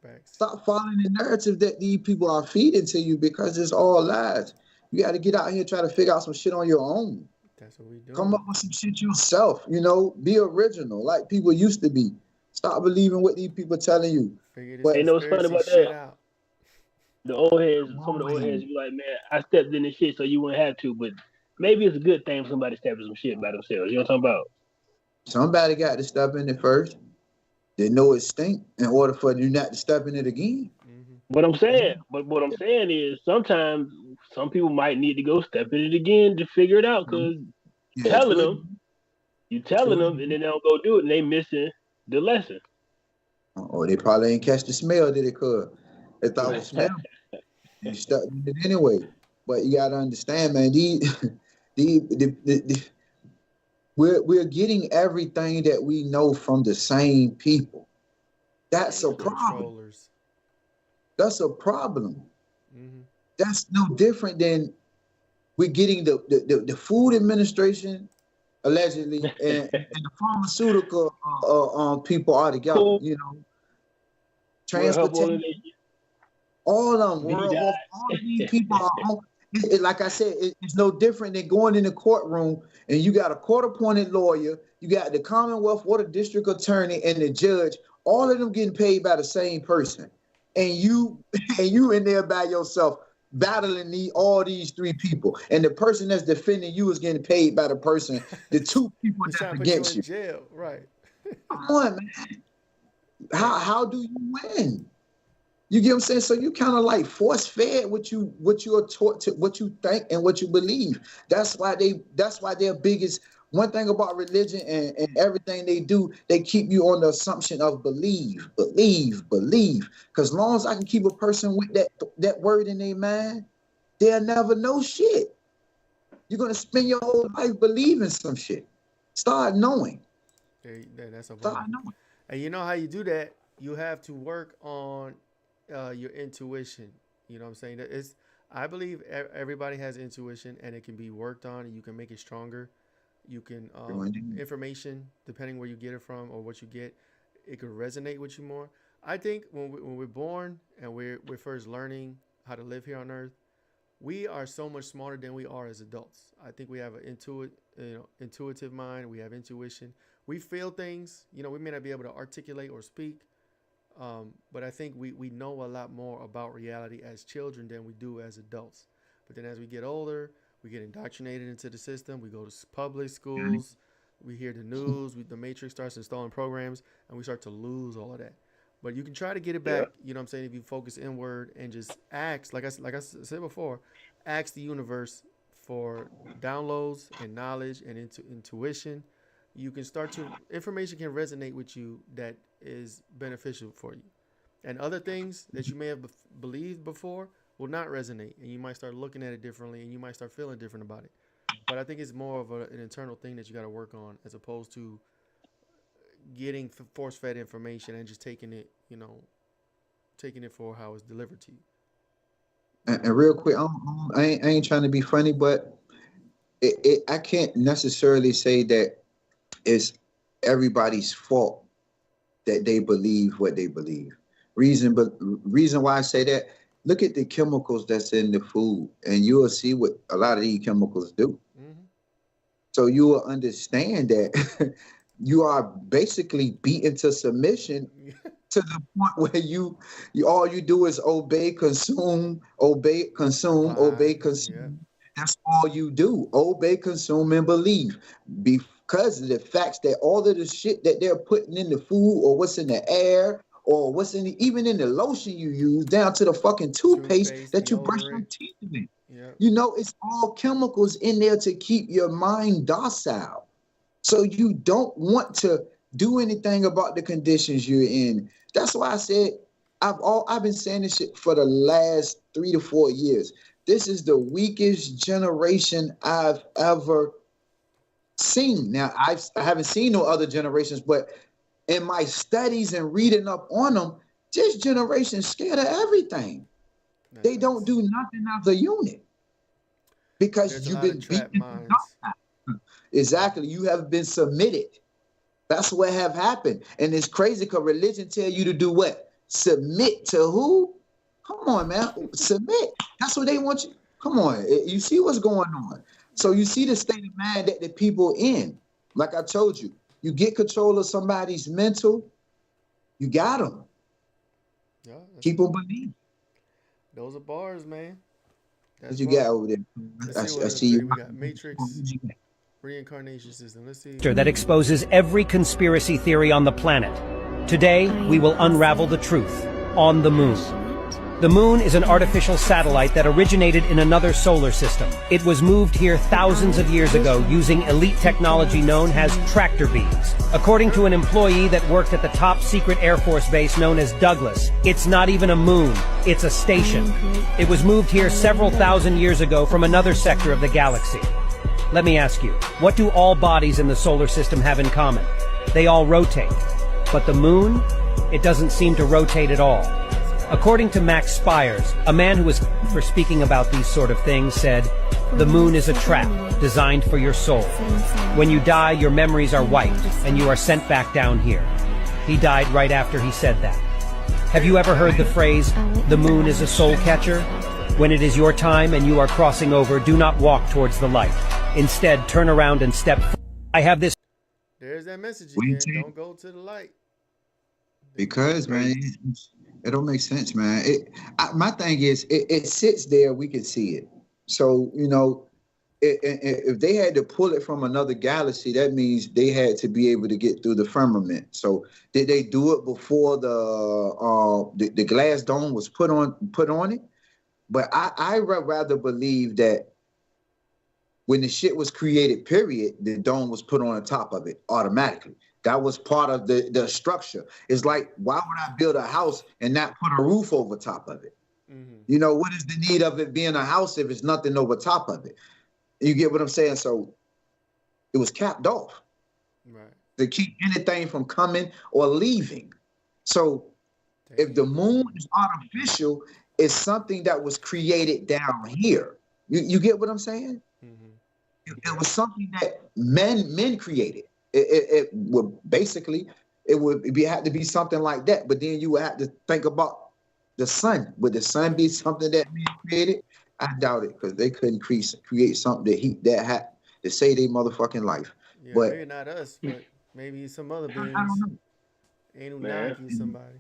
Facts. Stop following the narrative that these people are feeding to you because it's all lies. You got to get out here and try to figure out some shit on your own. That's what we Come doing. up with some shit yourself. Be original like people used to be. Stop believing what these people telling you. Figure this But Ain't no fun conspiracy about shit that. out. The old heads, come some of on, the old heads man. be like, man, I stepped in this shit so you wouldn't have to, but maybe it's a good thing for somebody stepping some shit by themselves. You know what I'm talking about? Somebody got to step in it first. They know it stink in order for you not to step in it again. Mm-hmm. What I'm saying is sometimes some people might need to go step in it again to figure it out because Yeah, telling true. them, you telling True. them, and then they don't go do it and they missing the lesson. Or they probably ain't catch the smell that it could. They thought it was smell. They stuck in it anyway. But you gotta understand, man, the we're getting everything that we know from the same people. That's a The problem. controllers. That's a problem. Mm-hmm. That's no different than we're getting the Food Administration allegedly and the pharmaceutical people all together. Cool. World Health Transportation, Organization, all of them, V World Health, all of these dot. people are on. Like I said, it's no different than going in the courtroom and you got a court-appointed lawyer, you got the Commonwealth or the district attorney and the judge, all of them getting paid by the same person, and you and you in there by yourself battling all these three people, and the person that's defending you is getting paid by the person, the two people He's trying that's to put you against in you. jail, right? Come on, man. Hey, How do you win? You get what I'm saying? So you kind of like force fed what you are taught to, what you think and what you believe. That's why their biggest one thing about religion and everything they do, they keep you on the assumption of believe. Because as long as I can keep a person with that word in their mind, they'll never know shit. You're gonna spend your whole life believing some shit. Start knowing. that's a Start bomb. knowing. And you know how you do that? You have to work on your intuition. You know what I'm saying? I believe everybody has intuition, and it can be worked on. And you can make it stronger. You can information depending where you get it from or what you get, it could resonate with you more. I think when we're born and we're first learning how to live here on Earth, we are so much smarter than we are as adults. I think we have an intuitive mind. We have intuition. We feel things. We may not be able to articulate or speak, but I think we know a lot more about reality as children than we do as adults. But then as we get older, we get indoctrinated into the system. We go to public schools. We hear the news. The Matrix starts installing programs, and we start to lose all of that. But you can try to get it Yeah. back. You know what I'm saying? If you focus inward and just ask, like I said before, ask the universe for downloads and knowledge and intuition. You can start to information can resonate with you that is beneficial for you, and other things that you may have believed before will not resonate, and you might start looking at it differently, and you might start feeling different about it. But I think it's more of an internal thing that you got to work on, as opposed to getting force fed information and just taking it, taking it for how it's delivered to you. And real quick, I ain't trying to be funny, but I can't necessarily say that it's everybody's fault that they believe what they believe. Reason why I say that, look at the chemicals that's in the food, and you will see what a lot of these chemicals do. Mm-hmm. So you will understand that you are basically beaten to submission to the point where you all you do is obey, consume, obey, consume, obey, Yeah. consume. That's all you do. Obey, consume, and believe. Because of the facts that all of the shit that they're putting in the food, or what's in the air, or what's even in the lotion you use, down to the fucking toothpaste that you brush your deodorant. teeth with. Yeah. It's all chemicals in there to keep your mind docile. So you don't want to do anything about the conditions you're in. That's why I said I've been saying this shit for the last 3 to 4 years. This is the weakest generation I've ever seen. Now I haven't seen no other generations, but in my studies and reading up on them, this generation's scared of everything. They don't do nothing as a unit because you've been beaten. Exactly, you have been submitted. That's what have happened, and it's crazy because religion tell you to do what? Submit to who? Come on, man, submit. That's what they want you. Come on, you see what's going on. So you see the state of mind that the people in. Like I told you, you get control of somebody's mental, you got them. Yeah. Keep them believing. Those are bars, man. What you got over there? I see you. We got Matrix. Reincarnation system. Let's see. That exposes every conspiracy theory on the planet. Today, we will unravel the truth on the moon. The moon is an artificial satellite that originated in another solar system. It was moved here thousands of years ago using elite technology known as tractor beams. According to an employee that worked at the top secret Air Force base known as Douglas, it's not even a moon, it's a station. It was moved here several thousand years ago from another sector of the galaxy. Let me ask you, what do all bodies in the solar system have in common? They all rotate. But the moon? It doesn't seem to rotate at all. According to Max Spires, a man who was for speaking about these sort of things, said, "The moon is a trap designed for your soul. When you die, your memories are wiped, and you are sent back down here." He died right after he said that. Have you ever heard the phrase, "The moon is a soul catcher"? When it is your time and you are crossing over, do not walk towards the light. Instead, turn around and step forward. I have this. There's that message again. Don't go to the light. Because, man, it don't make sense, man. My thing is, it sits there. We can see it. So, if they had to pull it from another galaxy, that means they had to be able to get through the firmament. So, did they do it before the glass dome was put on it? But I rather believe that when the shit was created, period, the dome was put on the top of it automatically. That was part of the structure. It's like, why would I build a house and not put a roof over top of it? Mm-hmm. What is the need of it being a house if it's nothing over top of it? You get what I'm saying? So it was capped off, right, to keep anything from coming or leaving. So if the moon is artificial, it's something that was created down here. You get what I'm saying? Mm-hmm. It was something that men created. It would basically, have to be something like that. But then you would have to think about the sun. Would the sun be something that men created? I doubt it because they couldn't create something that had to save their motherfucking life. Yeah, maybe But not us, but maybe some other I don't beings. know. Man. Anunnaki, somebody.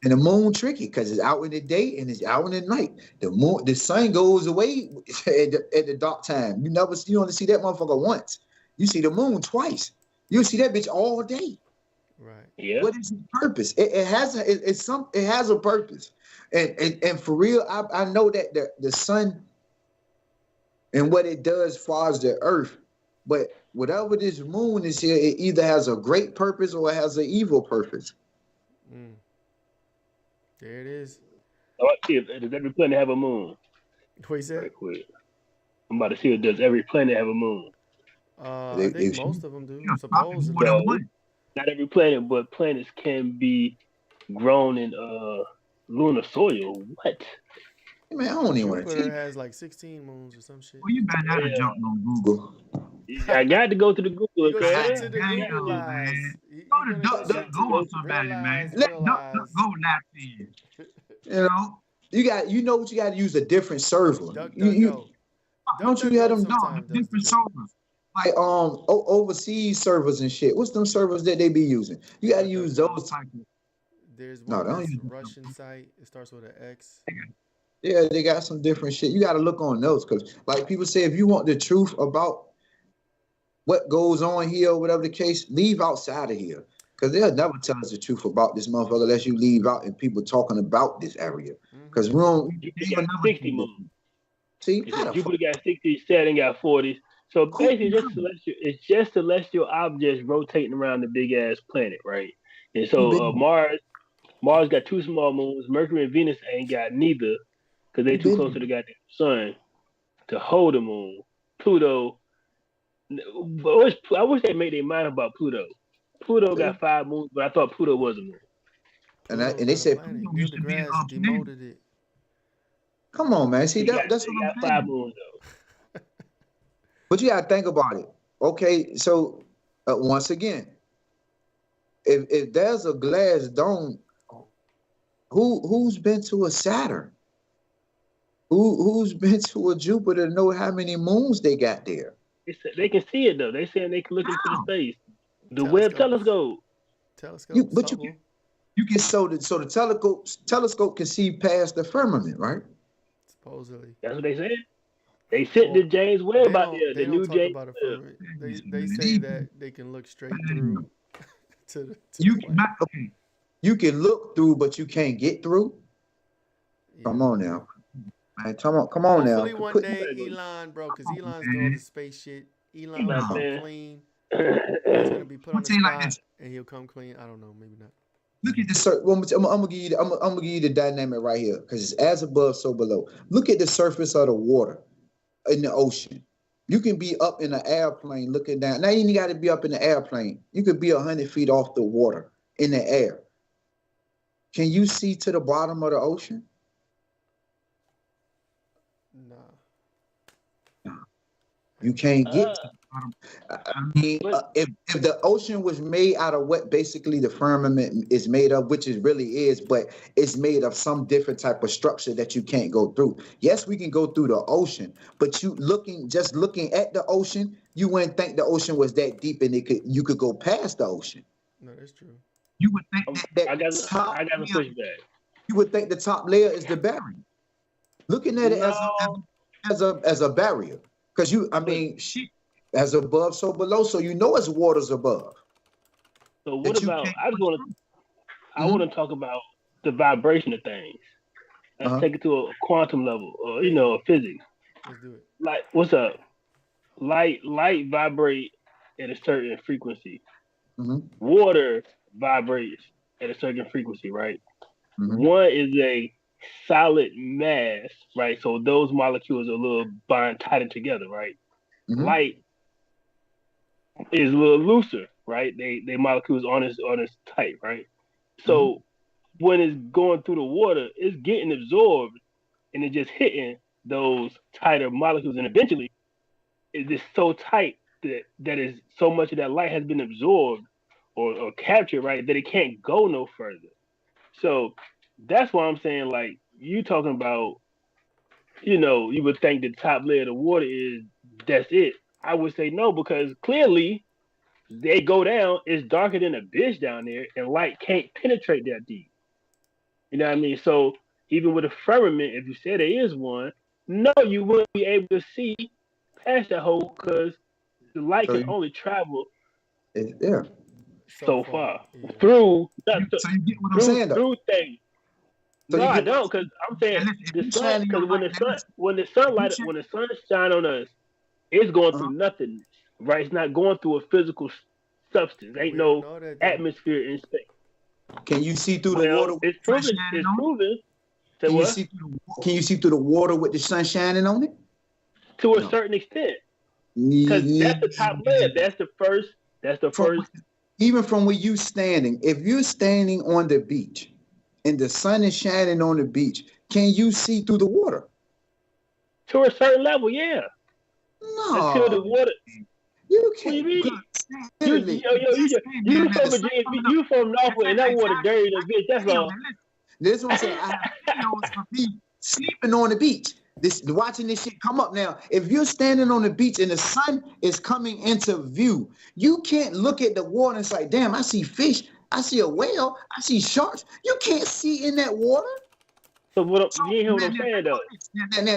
And the moon tricky because it's out in the day and it's out in the night. The sun goes away at the dark time. You only see that motherfucker once. You see the moon twice. You see that bitch all day. Right. Yeah. What is its purpose? It has a purpose. And for real, I know that the sun and what it does as far as the earth, but whatever this moon is here, it either has a great purpose or it has an evil purpose. Mm. There it is. I want to see if does every planet have a moon? What you said? Right quick. I'm about to see if does every planet have a moon. I think most of them do. Supposedly. More than So one. not every planet, but planets can be grown in lunar soil. What? Man, I don't even want to Jupiter take. has like 16 moons or some shit. Well, you better not have Yeah. jumped on Google. I got to go to the Google. You go Okay? straight to the Damn, Google man. lies. You Go to gonna go Duck straight Go to or the somebody, man. realize, Let realize. Duck Go laugh to you. You know, you know what you got to use a different server. Duck, You go. don't you Duck, have go them sometimes does different the servers like overseas servers and shit. What's them servers that they be using? You got to use DuckDuckGo. those type of. There's No, one they don't that's use. Russian site. It starts with an X. Yeah, they got some different shit. You got to look on those because, like people say, if you want the truth about what goes on here or whatever the case, leave outside of here. Because they'll never tell us the truth about this motherfucker unless you leave out and people talking about this area. Because we don't Jupiter got 60 moons. see It how said the Jupiter got 60, Saturn got 40. So fuck basically, it's just celestial objects rotating around the big ass planet, right? And too so big, Mars got two small moons. Mercury and Venus ain't got neither because they too too big. close to the goddamn sun to hold a moon. Pluto, I wish they made their mind about Pluto. Pluto See? got 5 moons, but I thought Pluto was a moon. Pluto's And they not a said planet. Pluto Neil used to be an deGrasse planet. demoted it. Come on, man. See He got, that's he what I'm got 5 moons saying. though. But you gotta think about it. Okay, so once again, if there's a glass dome, who's been to a Saturn? Who's been to a Jupiter to know how many moons they got there? They can see it though. They saying they can look into the How? space. The Webb telescope. Telescopes, But Hubble. you can so the telescope can see past the firmament, right? Supposedly. That's what they said. They sent the James Webb out there, They the don't new talk James about a Webb. firmament. They say that they can look straight through to You the can planet. okay. You can look through, but you can't get through. Come Yeah. on now. Man, come on now. Hopefully one day Elon, bro, because Elon's doing all this space shit. Elon will come man. clean. He's gonna be put on the tell you like spot, this. and he'll come clean. I don't know, maybe not. Look at the I'm gonna give you. I'm gonna give you the dynamic right here because it's as above, so below. Look at the surface of the water in the ocean. You can be up in an airplane looking down. Now you ain't got to be up in the airplane. You could be 100 feet off the water in the air. Can you see to the bottom of the ocean? Nah. You can't get to the bottom. I mean, if the ocean was made out of what basically the firmament is made of, which it really is, but it's made of some different type of structure that you can't go through. Yes, we can go through the ocean, but just looking at the ocean, you wouldn't think the ocean was that deep and you could go past the ocean. No, that's true. You would think that I got to push back. You would think the top layer is the barrier. Looking at it as a barrier. Because shit, as above, so below, so you know it's waters above. So what about? I want to talk about the vibration of things. Let's take it to a quantum level, or physics. Let's do it. Like, what's up? Light vibrate at a certain frequency. Mm-hmm. Water vibrates at a certain frequency, right? Mm-hmm. One is a solid mass, right? So those molecules are a little bind tighter together, right? Mm-hmm. Light is a little looser, right? They molecules aren't as tight, right? So when it's going through the water, it's getting absorbed and it's just hitting those tighter molecules, and eventually it's just so tight that is so much of that light has been absorbed or captured, right, that it can't go no further. So that's why I'm saying, like, you talking about you would think the top layer of the water is that's it. I would say no, because clearly they go down, it's darker than a bitch down there, and light can't penetrate that deep. You know what I mean? So even with a firmament, if you said there is one, no, you wouldn't be able to see past that hole because the light So can only travel yeah. so far. far Yeah. through So you get what I'm saying, though. through things. So No, you I get what don't, because I'm saying and listen, if the you sun. shining Because your light, when the shine- sun shine on us, it's going uh-huh. through nothing, right? It's not going through a physical substance. Ain't We don't no know that though. atmosphere in space. Can you see through the Well, water with it's the sun proven. shining It's on it? proven. Say Can you what? see can you see through the water with the sun shining on it? To a No. certain extent, because that's the top layer. That's the first. That's the From, first. even from where you standing, if you're standing on the beach and the sun is shining on the beach, can you see through the water? To a certain level, yeah. Until the No, water. you What do you can't. mean? Because You literally, you from Virginia, you from Norfolk, and that water dirty as bitch. That's all. This is what I'm saying. I have videos of me sleeping on the beach. Watching this shit come up now. If you're standing on the beach and the sun is coming into view, you can't look at the water and say, damn, I see fish, I see a whale, I see sharks. You can't see in that water. So what? So, You hear what I'm saying though?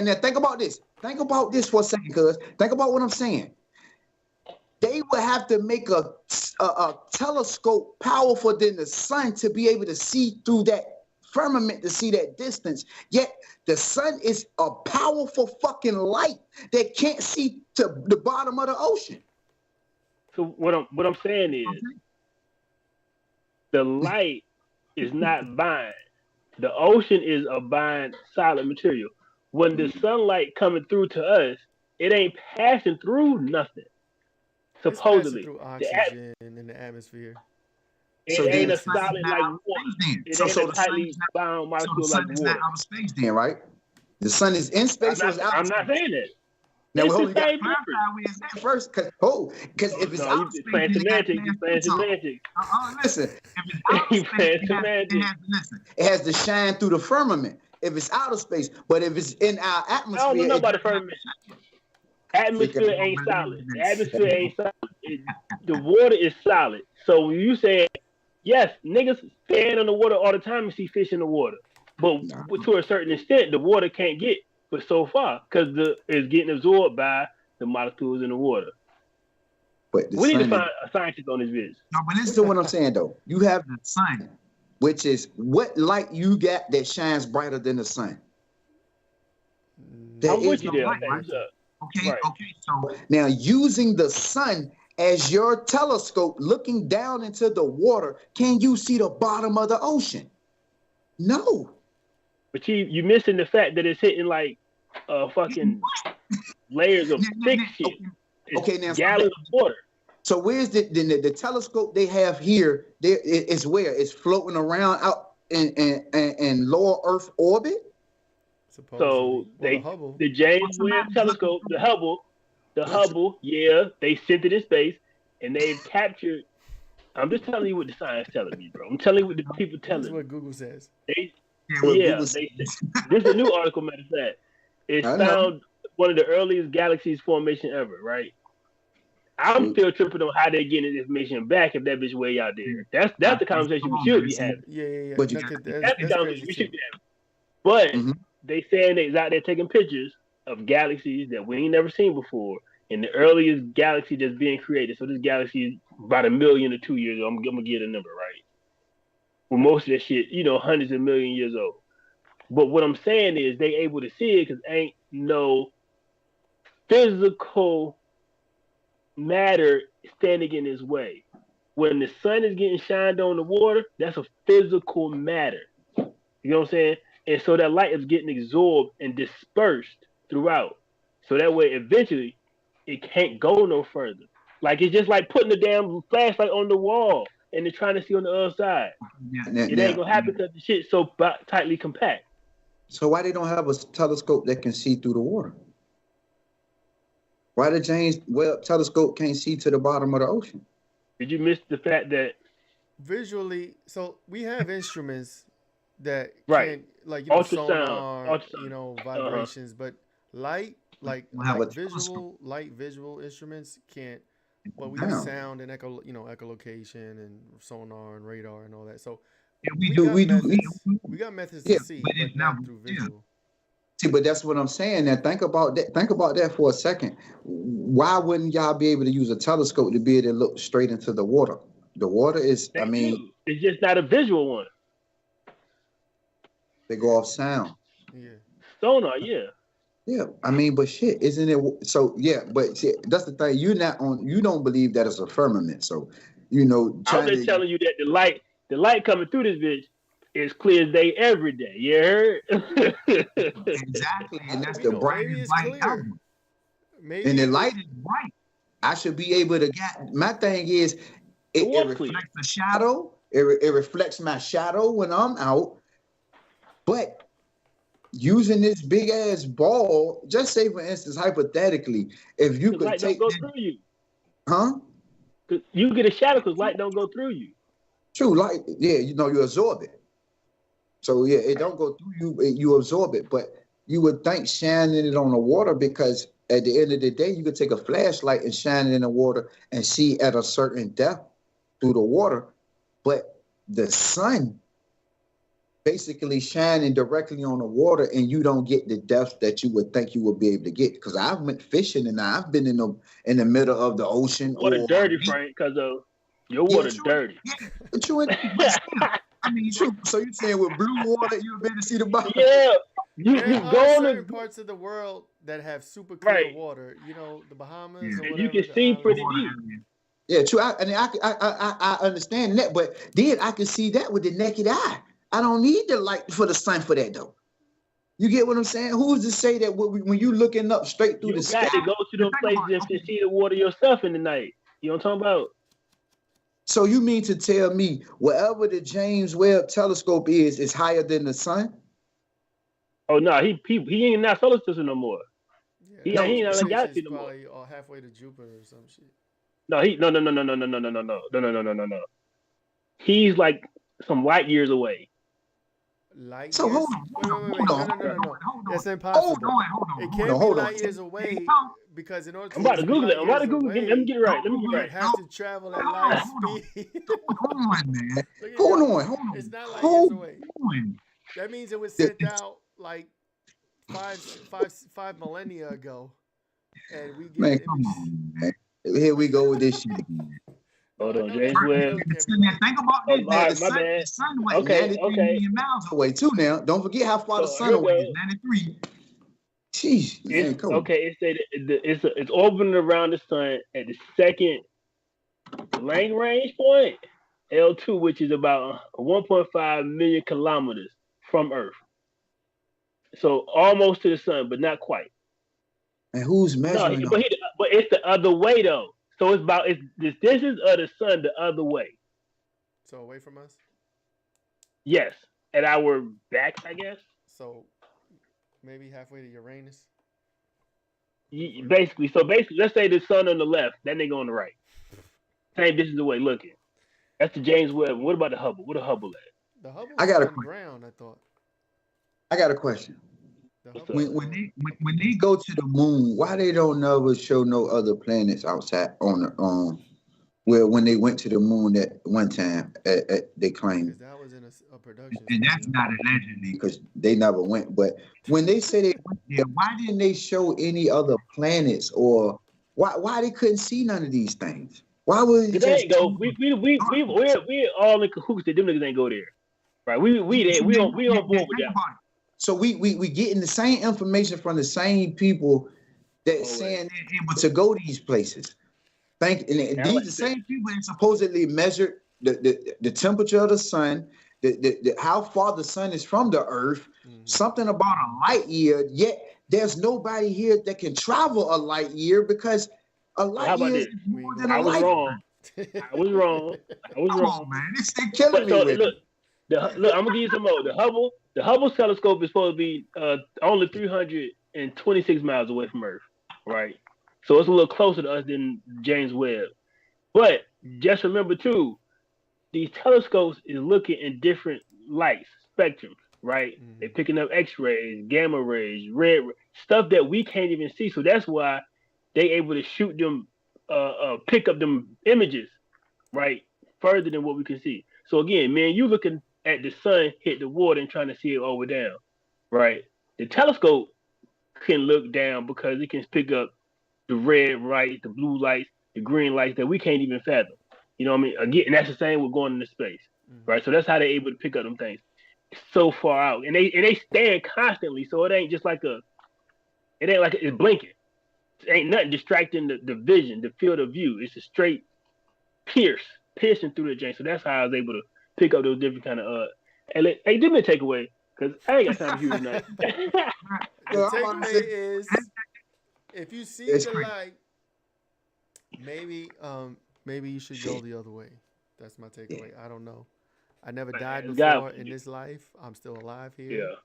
Now, think about this. Think about this for a second, cuz. Think about what I'm saying. They would have to make a telescope powerful than the sun to be able to see through that firmament, to see that distance. Yet the sun is a powerful fucking light that can't see to the bottom of the ocean. So what I'm saying is, the light is not bind. The ocean is a bind solid material. When the sunlight coming through to us, it ain't passing through nothing. It's passing Supposedly, through oxygen in the atmosphere. it So then ain't the a sun is solid not like outer water. space then. It So ain't so a the sun tightly is not bound so the molecule sun like is water. not outer space then, right? The sun is in space or is out I'm of not space? saying that. Now, It's hold the on, you got to same clarify difference. where it's at first, because if it's No, out you of space, playing then it got to semantics. You playing pass through time. semantics. Listen, if it's out of You space, playing it has, semantics. listen, it has to shine through the firmament. If it's out of space, but if it's in our I don't atmosphere, know it about the doesn't have firmament. to shine. Atmosphere ain't solid. The atmosphere ain't solid. The water is solid. So when you say, yes, niggas stand on the water all the time and see fish in the water, but Nah, to a certain extent, the water can't get but so far because it's getting absorbed by the molecules in the water. but the We need to sun find a scientist on this bitch. no, but listen to what I'm saying though. You have the sun, which is what light you got that shines brighter than the sun. There I'm is with you no there. light, Okay, right? what's up? Okay, Right. okay. So now using the sun as your telescope, looking down into the water, can you see the bottom of the ocean? No. But you missing the fact that it's hitting like fucking layers of thick shit. Okay, now Gallons of water. so where's the telescope they have here? There is where it's floating around out in lower Earth orbit. So the James Webb Telescope, the Hubble, yeah, they sent it in space, and they've captured. I'm just telling you what the science telling me, bro. I'm telling you what the people telling This is me. what Google says. This is a new article, matter of fact. It's found one of the earliest galaxies formation ever, right? I'm still tripping on how they're getting this information back if that bitch way out there. That's the conversation we should be having. Yeah. But That's the That's conversation crazy we too. should be having. But they saying they's out there taking pictures of galaxies that we ain't never seen before, and the earliest galaxy that's being created. So this galaxy is about 1 million to 2 years old. I'm gonna get a number right. Well, most of that shit, hundreds of million years old. But what I'm saying is they able to see it because ain't no physical matter standing in his way. When the sun is getting shined on the water, that's a physical matter. You know what I'm saying? And so that light is getting absorbed and dispersed throughout. So that way, eventually, it can't go no further. Like it's just like putting the damn flashlight on the wall and then trying to see on the other side. It ain't gonna happen because the shit's so tightly compact. So why they don't have a telescope that can see through the water? Why the James Webb telescope can't see to the bottom of the ocean? Did you miss the fact that Visually, so we have instruments that Right. can, like, Ultrasound. sonar, Ultrasound. vibrations, but light, We'll have a telescope. light visual instruments can't. But we use Down. sound and echolocation and sonar and radar and all that. So Yeah, we got methods. we- We got methods yeah, to see, but but it's not. not through Yeah. visual. See, but that's what I'm saying. Now think about that. Think about that for a second. Why wouldn't y'all be able to use a telescope to be able to look straight into the water? The water is, I mean, do. It's just not a visual one. they go off sound. Yeah. Sonar, yeah. Yeah, I mean, but shit, isn't it? So yeah, but see, that's the thing. You're not on. You don't believe that it's a firmament. So, I'm just telling you that the light coming through this bitch is clear as day every day. You heard? Exactly, and that's We the know, maybe brightest it's light clear. ever. Maybe And the light is bright. I should be able to get. My thing is, it what's clear? reflects the shadow. It reflects my shadow when I'm out. But using this big ass ball, just say for instance, hypothetically, if you The could light take don't go that, through you. huh? 'Cause you get a shadow because light don't go through you. True, light, yeah, you absorb it. So yeah, it don't go through you, you absorb it. But you would think shining it on the water, because at the end of the day, you could take a flashlight and shine it in the water and see at a certain depth through the water. But the sun basically shining directly on the water, and you don't get the depth that you would think you would be able to get. Because I've went fishing and I've been in the middle of the ocean. Water dirty, Frank, because of your water dirty. Yeah, but still, I mean, true. So you're saying with blue water, you'll be able to see the bottom? Yeah, you there go are on certain parts of the world that have super clear Right. water. The Bahamas Yeah. or And whatever. you can the see islands. pretty deep. Yeah, true. I understand that, but then I can see that with the naked eye. I don't need the light for the sun for that, though. You get what I'm saying? Who's to say that when you looking up straight through You the got sky? to go to them places and see the water yourself in the night. You know what I'm talking about? So you mean to tell me wherever the James Webb telescope is higher than the sun? Oh no, he ain't in that solar system no more. He ain't in so the galaxy no more. Probably halfway to Jupiter or some shit. No, no. He's like some light years away. Light So years? hold on. No. That's impossible. It can't be light years away because in order to I'm about to Google it. Let me get it right. You'd have to travel at light speed. Hold on, man. Hold on. It's not light years away. That means it was sent out like five millennia ago, and we get Man, come on, man. Here we go with this shit again. Hold on, James Webb. Think about this. The sun went 93 million miles away too. Now, don't forget how far the sun away is. 93. Jeez, man, come on. Okay, it's orbiting around the sun at the second Lagrange point, L2, which is about 1.5 million kilometers from Earth. So almost to the sun, but not quite. And who's measuring? No, but it's the other way though. So it's the distance of the sun the other way. So away from us? Yes, at our back, I guess. So maybe halfway to Uranus. Basically, let's say the sun on the left, that nigga on the right. Same distance away looking. That's the James Webb. What about the Hubble? What the Hubble at? The Hubble I got on ground, I thought. I got a question. When they go to the moon, why they don't never show no other planets outside on the where when they went to the moon at one time they claimed that was in a production. And that's not allegedly because they never went. But when they say they went there, why didn't they show any other planets or why they couldn't see none of these things? Why would it just go? We're all in cahoots that them niggas ain't go there, right? We on board with that. So we getting the same information from the same people that saying they're able to go these places. These the same people that supposedly measured the temperature of the sun, the how far the sun is from the earth, something about a light year. Yet there's nobody here that can travel a light year because a light year is more than a light. I was wrong. Come on, man. This thing killing me with it. Look, I'm gonna give you some more. The Hubble telescope is supposed to be only 326 miles away from Earth, right? So it's a little closer to us than James Webb. But just remember too, these telescopes is looking in different lights. spectrum, right? They're picking up X-rays, gamma rays, red stuff that we can't even see. So that's why they able to shoot them, pick up them images, right, further than what we can see. So again, man, you looking at the sun hit the water and trying to see it over down, right? The telescope can look down because it can pick up the red lights, the blue lights, the green lights that we can't even fathom. You know what I mean? Again, and that's the same with going into space, right? So that's how they're able to pick up them things so far out, and they stand constantly. So it ain't just like it's blinking. It ain't nothing distracting the vision, the field of view. It's a straight piercing through the joint. So that's how I was able to pick up those different kind of Hey, do me a takeaway because I ain't got time for you tonight. The takeaway is if you see the light, maybe you should go the other way. That's my takeaway. I don't know. I never died before in this life. I'm still alive here. Yeah.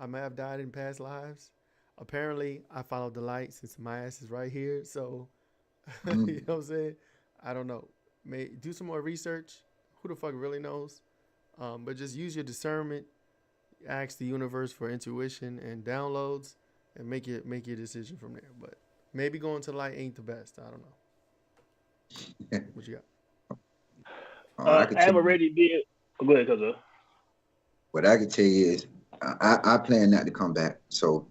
I may have died in past lives. Apparently, I followed the light since my ass is right here. So, you know what I'm saying? I don't know. Do some more research. Who the fuck really knows? But just use your discernment. Ask the universe for intuition and downloads, and make your decision from there. But maybe going to the light ain't the best. I don't know. What you got? I'm already being. Go ahead, cuz. What I can tell you is, I plan not to come back. So,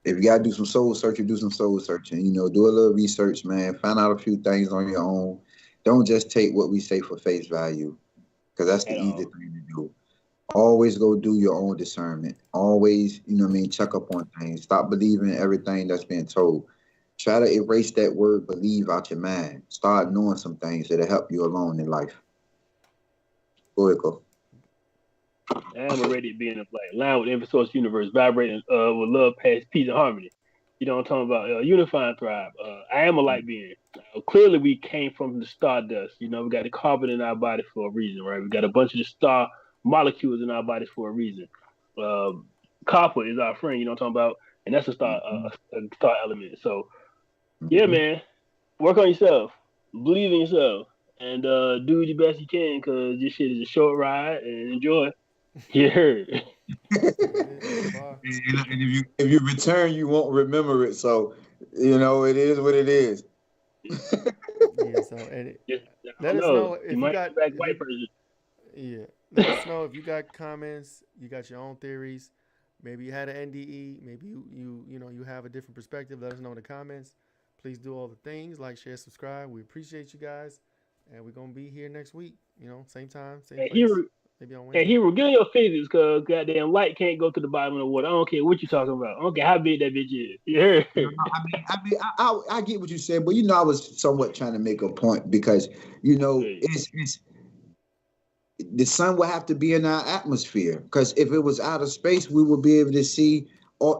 if you gotta do some soul searching, do some soul searching. You know, do a little research, man. Find out a few things on your own. Don't just take what we say for face value, because that's the easy thing to do. Always go do your own discernment. Always, you know what I mean, check up on things. Stop believing everything that's being told. Try to erase that word believe out your mind. Start knowing some things that'll help you along in life. Go ahead, go. I'm already being a black line with the source universe, vibrating with love, past peace, and harmony. You know what I'm talking about? Unifying thrive. I am a light being. Clearly, we came from the stardust. You know, we got the carbon in our body for a reason, right? We got a bunch of the star molecules in our bodies for a reason. Copper is our friend. You know what I'm talking about? And that's a star element. So, yeah, man, work on yourself, believe in yourself, and do the best you can, because this shit is a short ride, and enjoy. You heard. And if you return, you won't remember it. So, you know, it is what it is. Yeah. So, and let us know if you got white person. Yeah. Let us know if you got comments. You got your own theories. Maybe you had an NDE. Maybe you have a different perspective. Let us know in the comments. Please do all the things, like, share, subscribe. We appreciate you guys, and we're gonna be here next week. You know, same time, same place. Maybe on Wednesday. Hey, Hero, get your physics, because goddamn light can't go to the bottom of the water. I don't care what you're talking about. I don't care how big that bitch is. Yeah. I get what you said, but I was somewhat trying to make a point, because it's the sun will have to be in our atmosphere, because if it was out of space, we would be able to see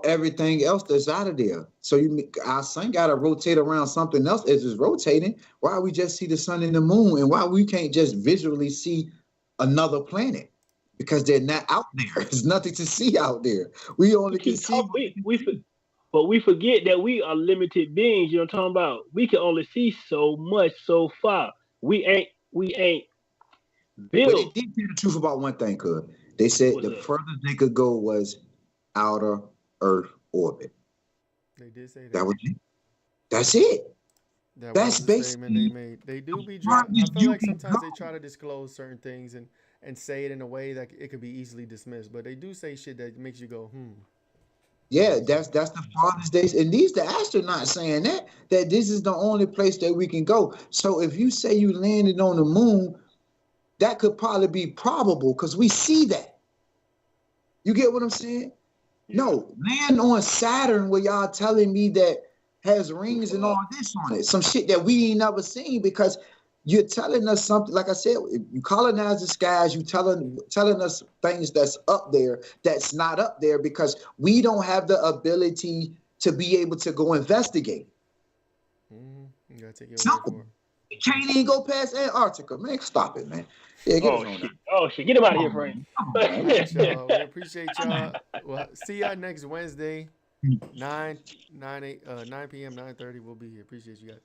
everything else that's out of there. So our sun got to rotate around something else as it's rotating. Why we just see the sun and the moon, and why we can't just visually see another planet? Because they're not out there. There's nothing to see out there. We only can see. But we forget that we are limited beings. You know what I'm talking about? We can only see so much, so far. We ain't built. But they did tell the truth about one thing, cuz they said the furthest they could go was outer Earth orbit. They did say that. That was it. That's it. That's basically they made. They do be trying. I feel like sometimes they try to disclose certain things and say it in a way that it could be easily dismissed. But they do say shit that makes you go, Yeah, that's the farthest days. And the astronauts saying that this is the only place that we can go. So if you say you landed on the moon, that could probably be probable, because we see that. You get what I'm saying? No, land on Saturn, where y'all telling me that has rings and all this on it. Some shit that we ain't never seen, because you're telling us something. Like I said, you colonize the skies, you telling us things that's up there that's not up there, because we don't have the ability to be able to go investigate. You gotta take your Simple. You can't even go past Antarctica, man. Stop it, man. Yeah, shit. Get him out of here, Frank. We appreciate y'all. Well, see y'all next Wednesday, 9 p.m., 9:30. We'll be here. Appreciate you guys.